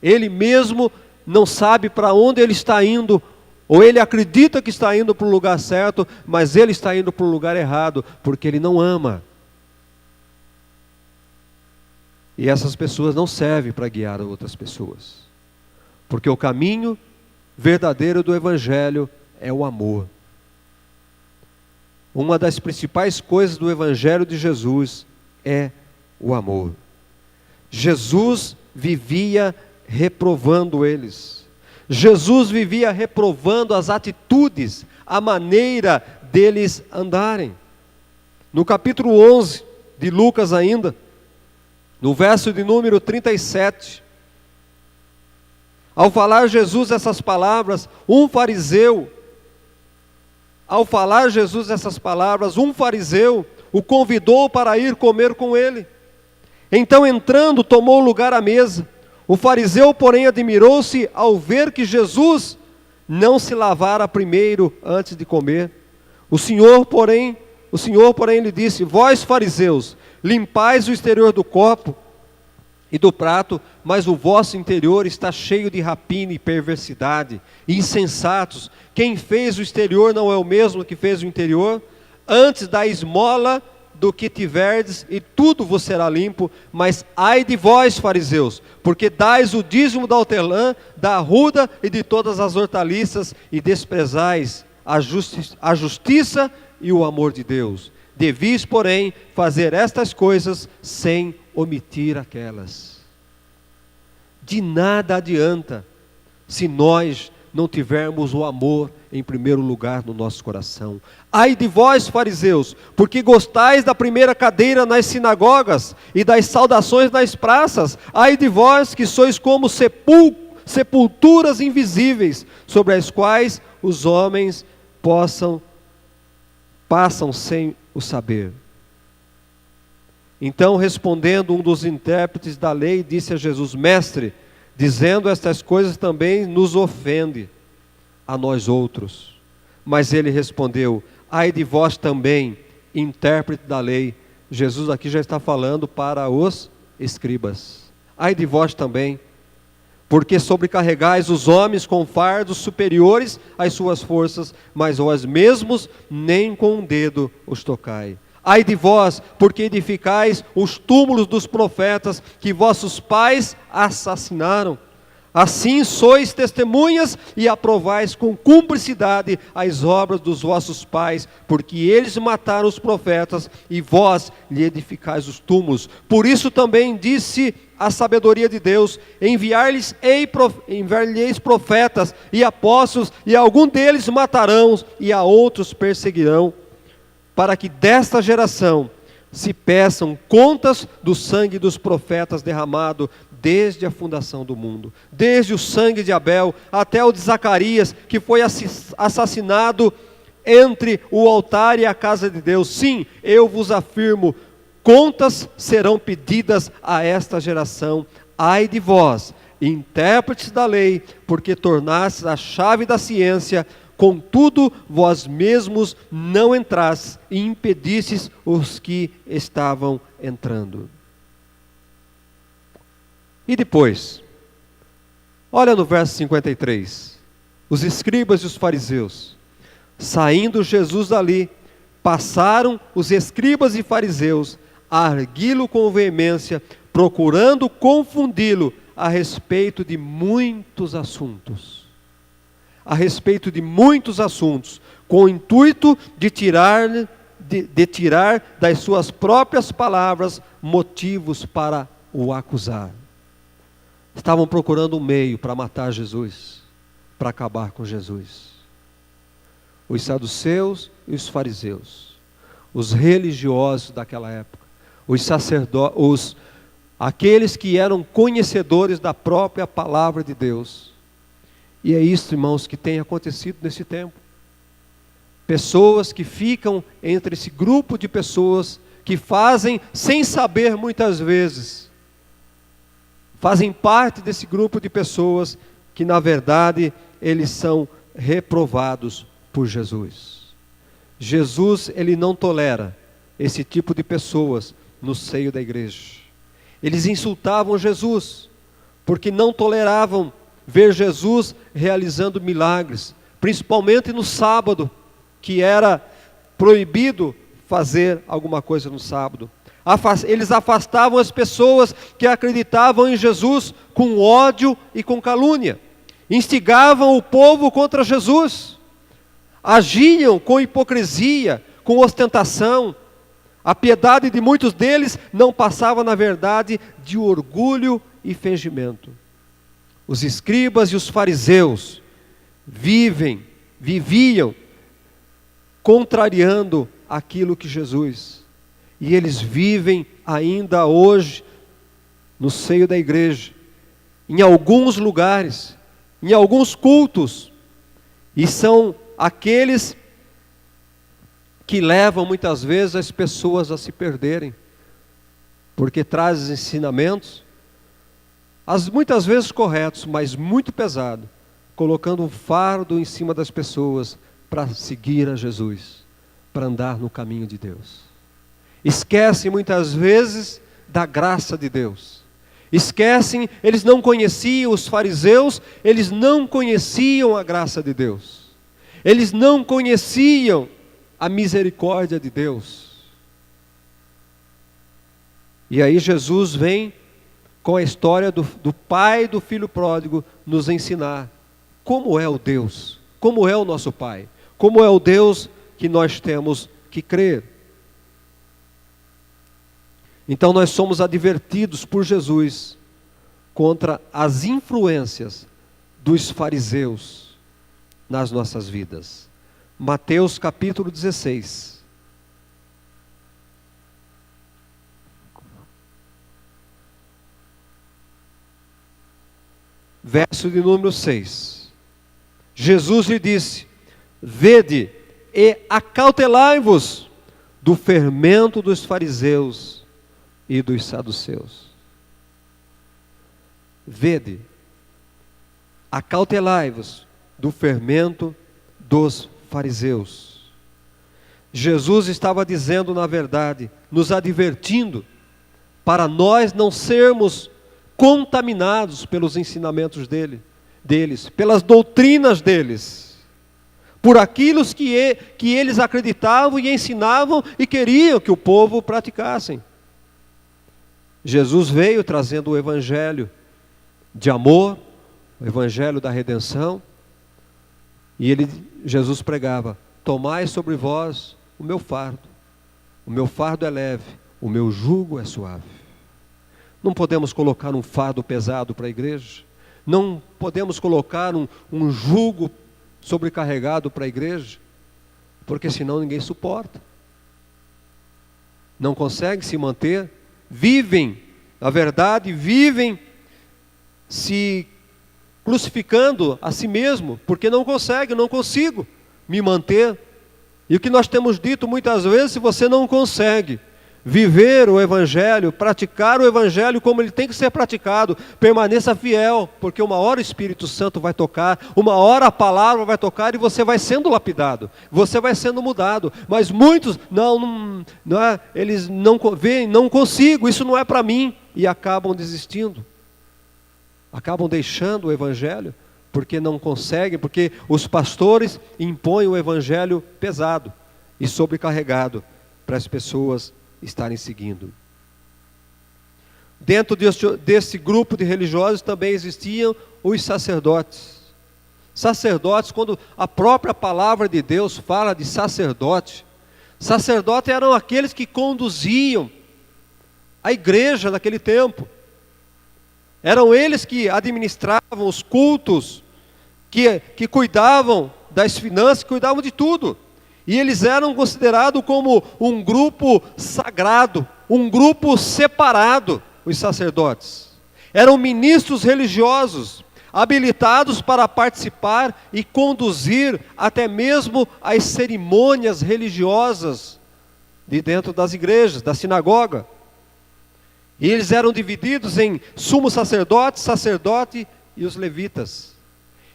Ele mesmo não sabe para onde ele está indo, ou ele acredita que está indo para o lugar certo, mas ele está indo para o lugar errado, porque ele não ama. E essas pessoas não servem para guiar outras pessoas, porque o caminho verdadeiro do evangelho é o amor. Uma das principais coisas do evangelho de Jesus é o amor. Jesus vivia reprovando eles. Jesus vivia reprovando as atitudes, a maneira deles andarem. No capítulo 11 de Lucas ainda, no verso de número 37, ao falar Jesus essas palavras, um fariseu o convidou para ir comer com ele. Então, entrando, tomou lugar à mesa. O fariseu, porém, admirou-se ao ver que Jesus não se lavara primeiro antes de comer. O Senhor, porém, lhe disse: vós, fariseus, limpais o exterior do copo e do prato, mas o vosso interior está cheio de rapina e perversidade. Insensatos, quem fez o exterior não é o mesmo que fez o interior? Antes da esmola do que tiverdes, e tudo vos será limpo. Mas ai de vós, fariseus, porque dais o dízimo da hortelã, da arruda e de todas as hortaliças, e desprezais a justiça e o amor de Deus. Devis, porém, fazer estas coisas sem omitir aquelas. De nada adianta se nós não tivermos o amor em primeiro lugar no nosso coração. Ai de vós, fariseus, porque gostais da primeira cadeira nas sinagogas e das saudações nas praças. Ai de vós que sois como sepulturas invisíveis, sobre as quais os homens passam sem o saber. Então, respondendo um dos intérpretes da lei, disse a Jesus: mestre, dizendo estas coisas também nos ofende a nós outros. Mas ele respondeu: ai de vós também, intérprete da lei. Jesus aqui já está falando para os escribas. Ai de vós também, porque sobrecarregais os homens com fardos superiores às suas forças, mas vós mesmos nem com um dedo os tocai. Ai de vós, porque edificais os túmulos dos profetas que vossos pais assassinaram. Assim sois testemunhas e aprovais com cumplicidade as obras dos vossos pais, porque eles mataram os profetas e vós lhe edificais os túmulos. Por isso também disse a sabedoria de Deus, enviar-lhes profetas e apóstolos, e algum deles matarão, e a outros perseguirão, para que desta geração se peçam contas do sangue dos profetas derramado desde a fundação do mundo, desde o sangue de Abel até o de Zacarias, que foi assassinado entre o altar e a casa de Deus. Sim, eu vos afirmo, contas serão pedidas a esta geração. Ai de vós, intérpretes da lei, porque tornastes a chave da ciência, contudo vós mesmos não entrastes e impedistes os que estavam entrando. E depois, olha no verso 53, os escribas e os fariseus, saindo Jesus dali, passaram os escribas e fariseus a arguí-lo com veemência, procurando confundi-lo a respeito de muitos assuntos. A respeito de muitos assuntos, com o intuito de tirar das suas próprias palavras motivos para o acusar. Estavam procurando um meio para matar Jesus, para acabar com Jesus. Os saduceus e os fariseus, os religiosos daquela época, os sacerdotes, aqueles que eram conhecedores da própria palavra de Deus. E é isso, irmãos, que tem acontecido nesse tempo. Pessoas que ficam entre esse grupo de pessoas que fazem, sem saber muitas vezes, fazem parte desse grupo de pessoas que na verdade eles são reprovados por Jesus. Jesus, ele não tolera esse tipo de pessoas no seio da igreja. Eles insultavam Jesus, porque não toleravam ver Jesus realizando milagres, principalmente no sábado, que era proibido fazer alguma coisa no sábado. Eles afastavam as pessoas que acreditavam em Jesus com ódio e com calúnia. Instigavam o povo contra Jesus. Agiam com hipocrisia, com ostentação. A piedade de muitos deles não passava, na verdade, de orgulho e fingimento. Os escribas e os fariseus viviam contrariando aquilo que Jesus, e eles vivem ainda hoje no seio da igreja, em alguns lugares, em alguns cultos, e são aqueles que levam muitas vezes as pessoas a se perderem, porque trazem ensinamentos, muitas vezes corretos, mas muito pesado, colocando um fardo em cima das pessoas para seguir a Jesus, para andar no caminho de Deus. Esquecem muitas vezes da graça de Deus. Esquecem, eles não conheciam os fariseus, eles não conheciam a graça de Deus. Eles não conheciam a misericórdia de Deus. E aí Jesus vem com a história do pai do filho pródigo nos ensinar como é o Deus, como é o nosso Pai, como é o Deus que nós temos que crer. Então nós somos advertidos por Jesus contra as influências dos fariseus nas nossas vidas. Mateus capítulo 16. Verso de número 6. Jesus lhe disse: vede e acautelai-vos do fermento dos fariseus e dos saduceus. Vede, acautelai-vos do fermento dos fariseus. Jesus estava dizendo, na verdade, nos advertindo, para nós não sermos contaminados pelos ensinamentos deles, pelas doutrinas deles, por aquilo que eles acreditavam e ensinavam e queriam que o povo praticassem. Jesus veio trazendo o evangelho de amor, o evangelho da redenção, e Jesus pregava: tomai sobre vós o meu fardo é leve, o meu jugo é suave. Não podemos colocar um fardo pesado para a igreja. Não podemos colocar um jugo sobrecarregado para a igreja, porque senão ninguém suporta. Não consegue se manter. Vivem, na verdade, vivem se crucificando a si mesmo, porque não consegue, não consigo me manter. E o que nós temos dito muitas vezes, se você não consegue viver o Evangelho, praticar o Evangelho como ele tem que ser praticado, permaneça fiel, porque uma hora o Espírito Santo vai tocar, uma hora a palavra vai tocar e você vai sendo lapidado, você vai sendo mudado. Mas muitos, eles não veem, não consigo, isso não é para mim, e acabam desistindo, acabam deixando o Evangelho, porque não conseguem, porque os pastores impõem o Evangelho pesado e sobrecarregado para as pessoas estarem seguindo. Dentro desse grupo de religiosos também existiam os sacerdotes. Sacerdotes, quando a própria palavra de Deus fala de sacerdote, sacerdotes eram aqueles que conduziam a igreja naquele tempo. Eram eles que administravam os cultos, que cuidavam das finanças, que cuidavam de tudo. E eles eram considerados como um grupo sagrado, um grupo separado, os sacerdotes. Eram ministros religiosos, habilitados para participar e conduzir até mesmo as cerimônias religiosas de dentro das igrejas, da sinagoga. E eles eram divididos em sumo sacerdote, sacerdote e os levitas.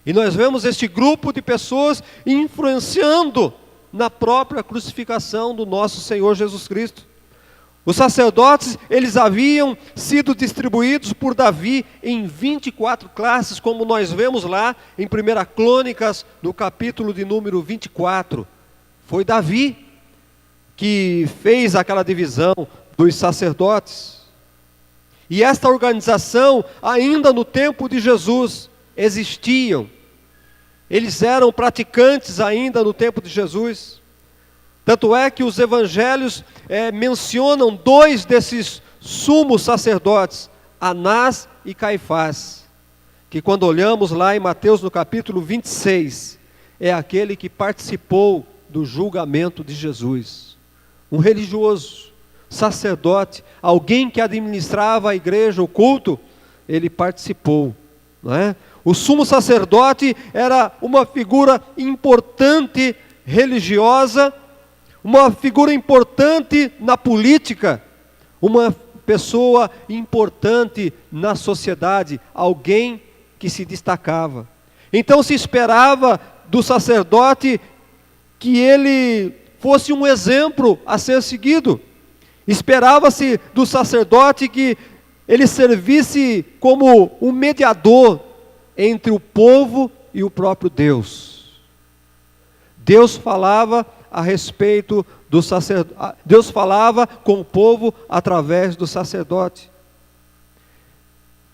E nós vemos este grupo de pessoas influenciando na própria crucificação do nosso Senhor Jesus Cristo. Os sacerdotes, eles haviam sido distribuídos por Davi em 24 classes, como nós vemos lá em 1 Crônicas, no capítulo de número 24. Foi Davi que fez aquela divisão dos sacerdotes. E esta organização, ainda no tempo de Jesus, existiam. Eles eram praticantes ainda no tempo de Jesus. Tanto é que os evangelhos mencionam dois desses sumos sacerdotes, Anás e Caifás, que quando olhamos lá em Mateus no capítulo 26, é aquele que participou do julgamento de Jesus. Um religioso, sacerdote, alguém que administrava a igreja, o culto, ele participou, não é? O sumo sacerdote era uma figura importante religiosa, uma figura importante na política, uma pessoa importante na sociedade, alguém que se destacava. Então se esperava do sacerdote que ele fosse um exemplo a ser seguido. Esperava-se do sacerdote que ele servisse como um mediador entre o povo e o próprio Deus. Deus falava a respeito do sacerdote, Deus falava com o povo através do sacerdote.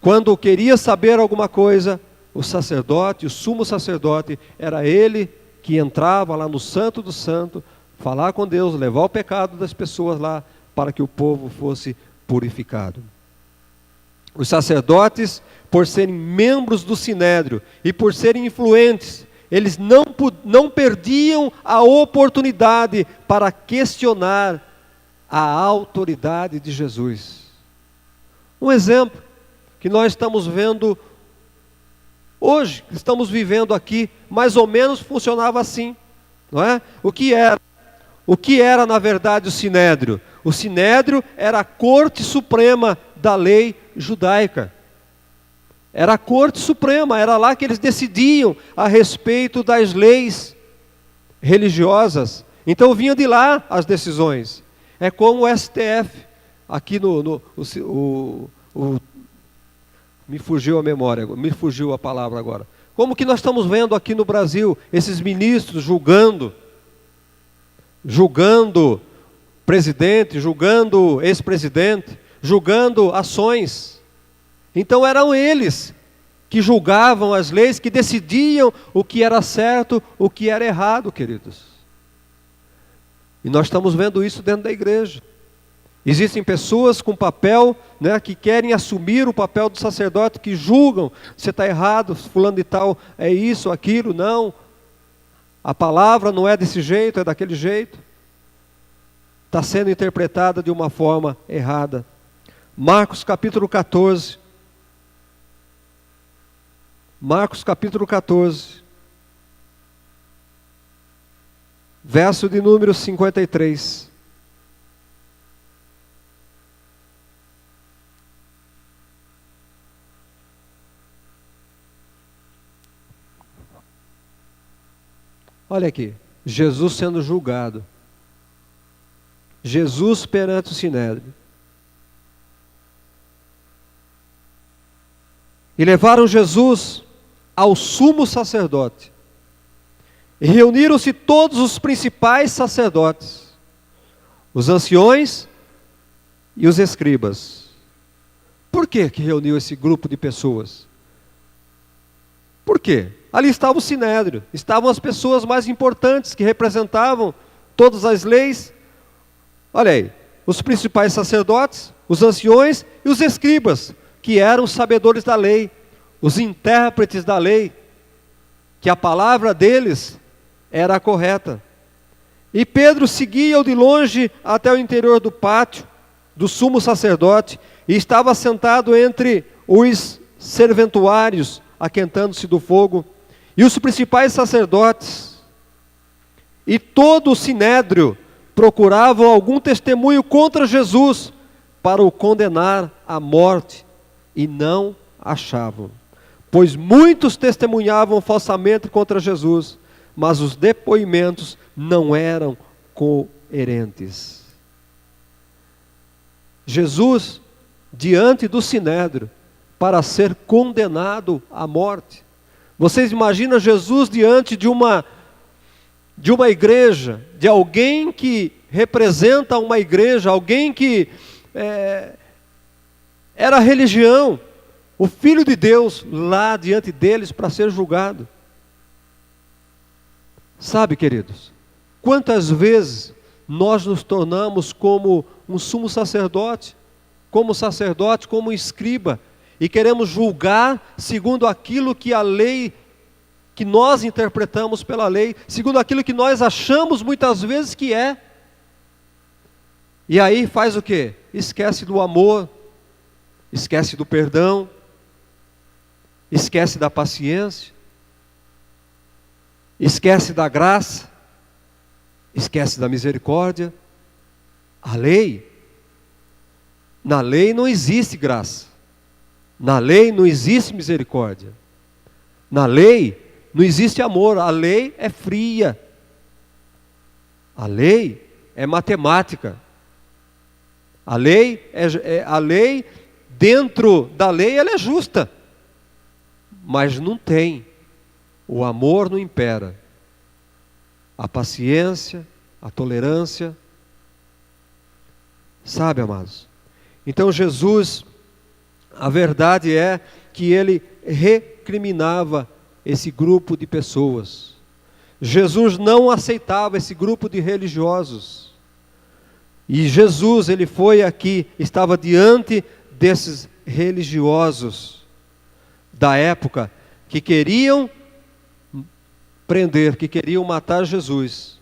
Quando queria saber alguma coisa, o sacerdote, o sumo sacerdote, era ele que entrava lá no Santo do Santo, falar com Deus, levar o pecado das pessoas lá, para que o povo fosse purificado. Os sacerdotes, por serem membros do Sinédrio e por serem influentes, eles não perdiam a oportunidade para questionar a autoridade de Jesus. Um exemplo que nós estamos vendo hoje, que estamos vivendo aqui, mais ou menos funcionava assim, não é? O que era na verdade o Sinédrio? O Sinédrio era a corte suprema da lei judaica. Era a corte suprema, era lá que eles decidiam a respeito das leis religiosas. Então vinha de lá as decisões. É como o STF, aqui me fugiu a memória, me fugiu a palavra agora. Como que nós estamos vendo aqui no Brasil, esses ministros julgando presidente, julgando ex-presidente, julgando ações. Então eram eles que julgavam as leis, que decidiam o que era certo, o que era errado, queridos. E nós estamos vendo isso dentro da igreja. Existem pessoas com papel, né, que querem assumir o papel do sacerdote, que julgam, você está errado, fulano de tal é isso, aquilo, não. A palavra não é desse jeito, é daquele jeito. Está sendo interpretada de uma forma errada. Marcos capítulo 14. Marcos capítulo 14. Verso de número 53. Olha aqui, Jesus sendo julgado. Jesus perante o Sinédrio. E levaram Jesus ao sumo sacerdote. E reuniram-se todos os principais sacerdotes, os anciões e os escribas. Por que reuniu esse grupo de pessoas? Por quê? Ali estava o Sinédrio, estavam as pessoas mais importantes que representavam todas as leis. Olha aí, os principais sacerdotes, os anciões e os escribas, que eram os sabedores da lei, os intérpretes da lei, que a palavra deles era a correta. E Pedro seguia-o de longe até o interior do pátio do sumo sacerdote e estava sentado entre os serventuários, aquentando-se do fogo. E os principais sacerdotes e todo o sinédrio procuravam algum testemunho contra Jesus para o condenar à morte, e não achavam. Pois muitos testemunhavam falsamente contra Jesus, mas os depoimentos não eram coerentes. Jesus, diante do sinédrio, para ser condenado à morte. Vocês imaginam Jesus diante de uma igreja, de alguém que representa uma igreja, alguém que era religião, o Filho de Deus lá diante deles para ser julgado. Sabe, queridos, quantas vezes nós nos tornamos como um sumo sacerdote, como um escriba, e queremos julgar segundo aquilo que a lei, que nós interpretamos pela lei, segundo aquilo que nós achamos muitas vezes que é. E aí faz o quê? Esquece do amor, esquece do perdão, esquece da paciência, esquece da graça, esquece da misericórdia. A lei, na lei não existe graça. Na lei não existe misericórdia. Na lei não existe amor. A lei é fria. A lei é matemática. A lei dentro da lei ela é justa. Mas não tem. O amor não impera. A paciência, a tolerância. Sabe, amados? Então Jesus, a verdade é que ele recriminava esse grupo de pessoas. Jesus não aceitava esse grupo de religiosos. E Jesus, ele foi aqui, estava diante desses religiosos da época, que queriam prender, que queriam matar Jesus.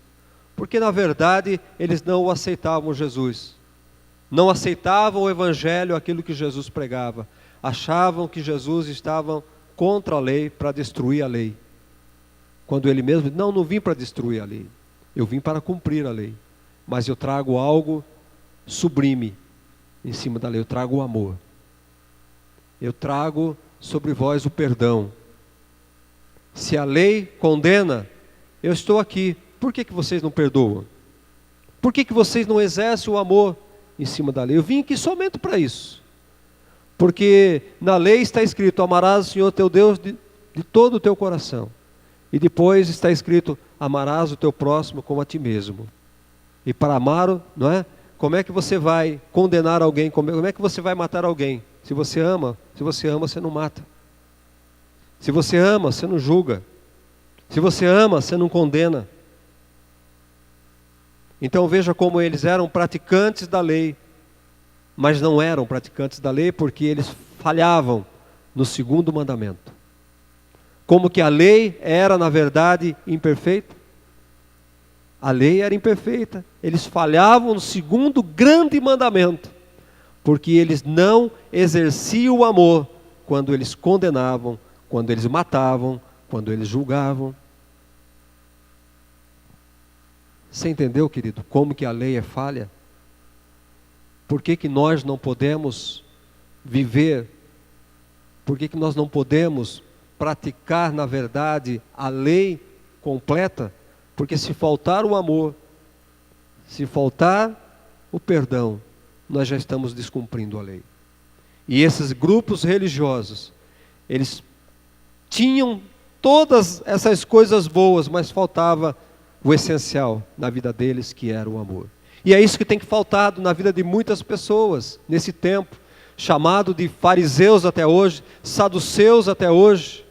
Porque na verdade eles não aceitavam Jesus. Não aceitavam o evangelho, aquilo que Jesus pregava. Achavam que Jesus estava contra a lei, para destruir a lei. Quando ele mesmo disse, não vim para destruir a lei. Eu vim para cumprir a lei. Mas eu trago algo sublime em cima da lei. Eu trago o amor. Eu trago sobre vós o perdão. Se a lei condena, eu estou aqui. Por que vocês não perdoam? Por que vocês não exercem o amor em cima da lei? Eu vim aqui somente para isso. Porque na lei está escrito, amarás o Senhor teu Deus de todo o teu coração. E depois está escrito, amarás o teu próximo como a ti mesmo. E para amar, não é? Como é que você vai condenar alguém? Como é que você vai matar alguém? Se você ama, você não mata. Se você ama, você não julga. Se você ama, você não condena. Então veja como eles eram praticantes da lei, mas não eram praticantes da lei porque eles falhavam no segundo mandamento. Como que a lei era, na verdade, imperfeita? A lei era imperfeita. Eles falhavam no segundo grande mandamento, porque eles não exerciam o amor quando eles condenavam, quando eles matavam, quando eles julgavam. Você entendeu, querido, como que a lei é falha? Por que que nós não podemos viver? Por que que nós não podemos praticar, na verdade, a lei completa? Porque se faltar o amor, se faltar o perdão, nós já estamos descumprindo a lei. E esses grupos religiosos, eles tinham todas essas coisas boas, mas faltava o essencial na vida deles, que era o amor. E é isso que tem faltado na vida de muitas pessoas nesse tempo, chamado de fariseus até hoje, saduceus até hoje,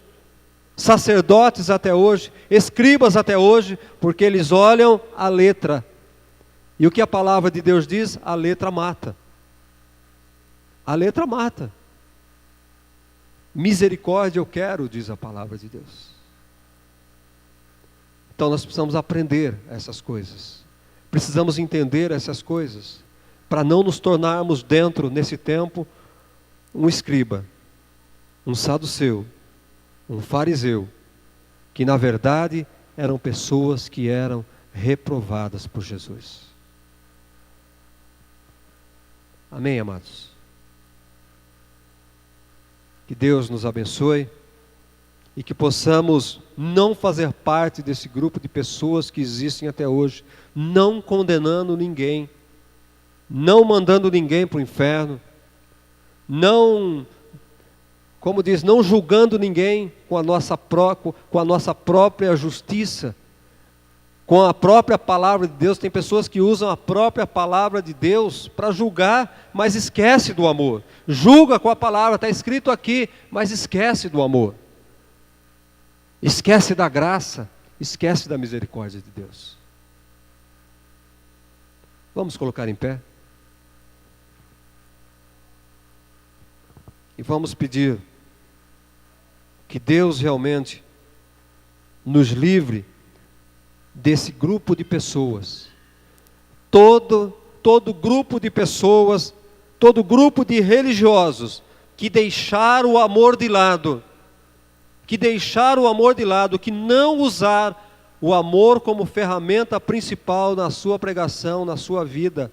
sacerdotes até hoje, escribas até hoje, porque eles olham a letra. E o que a palavra de Deus diz? A letra mata. A letra mata. Misericórdia eu quero, diz a palavra de Deus. Então nós precisamos aprender essas coisas. Precisamos entender essas coisas, para não nos tornarmos dentro, nesse tempo, um escriba, um saduceu, um fariseu, que na verdade eram pessoas que eram reprovadas por Jesus. Amém, amados? Que Deus nos abençoe e que possamos não fazer parte desse grupo de pessoas que existem até hoje, não condenando ninguém, não mandando ninguém para o inferno, não, como diz, não julgando ninguém com a nossa própria justiça, com a própria palavra de Deus. Tem pessoas que usam a própria palavra de Deus para julgar, mas esquece do amor. Julga com a palavra, está escrito aqui, mas esquece do amor. Esquece da graça, esquece da misericórdia de Deus. Vamos colocar em pé. E vamos pedir que Deus realmente nos livre desse grupo de pessoas. Todo grupo de pessoas, todo grupo de religiosos que deixaram o amor de lado, que não usar o amor como ferramenta principal na sua pregação, na sua vida.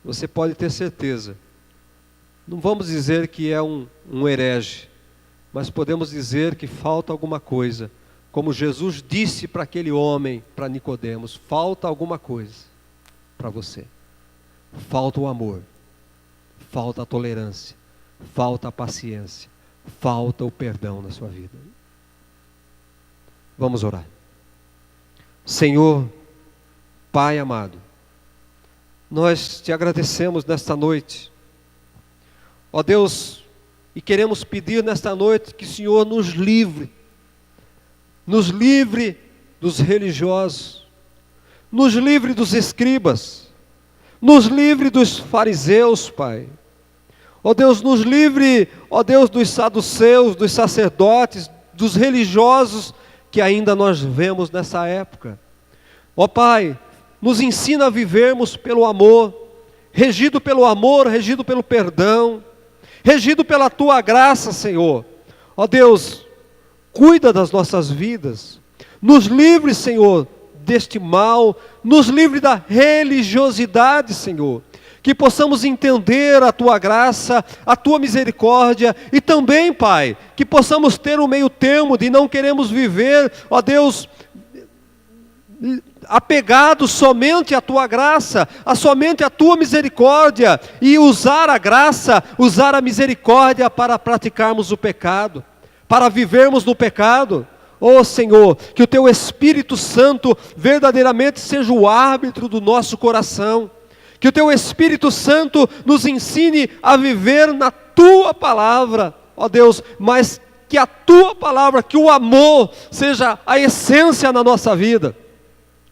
Você pode ter certeza, não vamos dizer que é um herege, mas podemos dizer que falta alguma coisa. Como Jesus disse para aquele homem, para Nicodemos, falta alguma coisa para você. Falta o amor, falta a tolerância, falta a paciência, falta o perdão na sua vida. Vamos orar. Senhor, Pai amado, nós te agradecemos nesta noite, ó Deus, e queremos pedir nesta noite que o Senhor nos livre dos religiosos, nos livre dos escribas, nos livre dos fariseus, Pai. Ó Deus, nos livre, ó Deus, dos saduceus, dos sacerdotes, dos religiosos que ainda nós vemos nessa época. Ó Pai, nos ensina a vivermos pelo amor, regido pelo perdão, regido pela Tua graça, Senhor. Ó Deus, cuida das nossas vidas, nos livre, Senhor, deste mal, nos livre da religiosidade, Senhor, que possamos entender a Tua graça, a Tua misericórdia, e também, Pai, que possamos ter o meio termo de não queremos viver, ó Deus, apegados somente à Tua graça, somente à Tua misericórdia, e usar a graça, usar a misericórdia para praticarmos o pecado, para vivermos no pecado. Ó Senhor, que o Teu Espírito Santo verdadeiramente seja o árbitro do nosso coração, que o Teu Espírito Santo nos ensine a viver na Tua palavra, ó Deus, mas que a Tua palavra, que o amor seja a essência na nossa vida,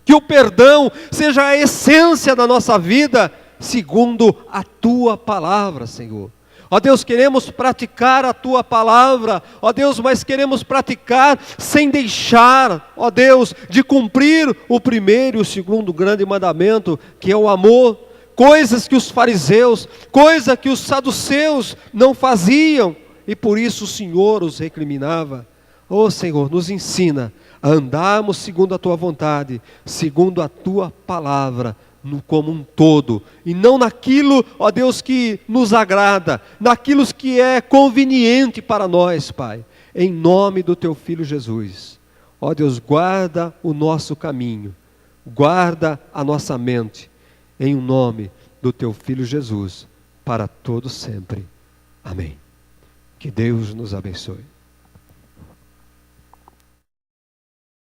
que o perdão seja a essência da nossa vida, segundo a Tua palavra, Senhor. Ó Deus, queremos praticar a Tua palavra, ó Deus, mas queremos praticar sem deixar, ó Deus, de cumprir o primeiro e o segundo grande mandamento, que é o amor. Coisas que os fariseus, coisa que os saduceus não faziam, e por isso o Senhor os recriminava. Ó Senhor, nos ensina a andarmos segundo a Tua vontade, segundo a Tua palavra, como um todo, e não naquilo, ó Deus, que nos agrada, naquilo que é conveniente para nós, Pai, em nome do Teu Filho Jesus. Ó Deus, guarda o nosso caminho, guarda a nossa mente, em nome do Teu Filho Jesus, para todo sempre. Amém. Que Deus nos abençoe.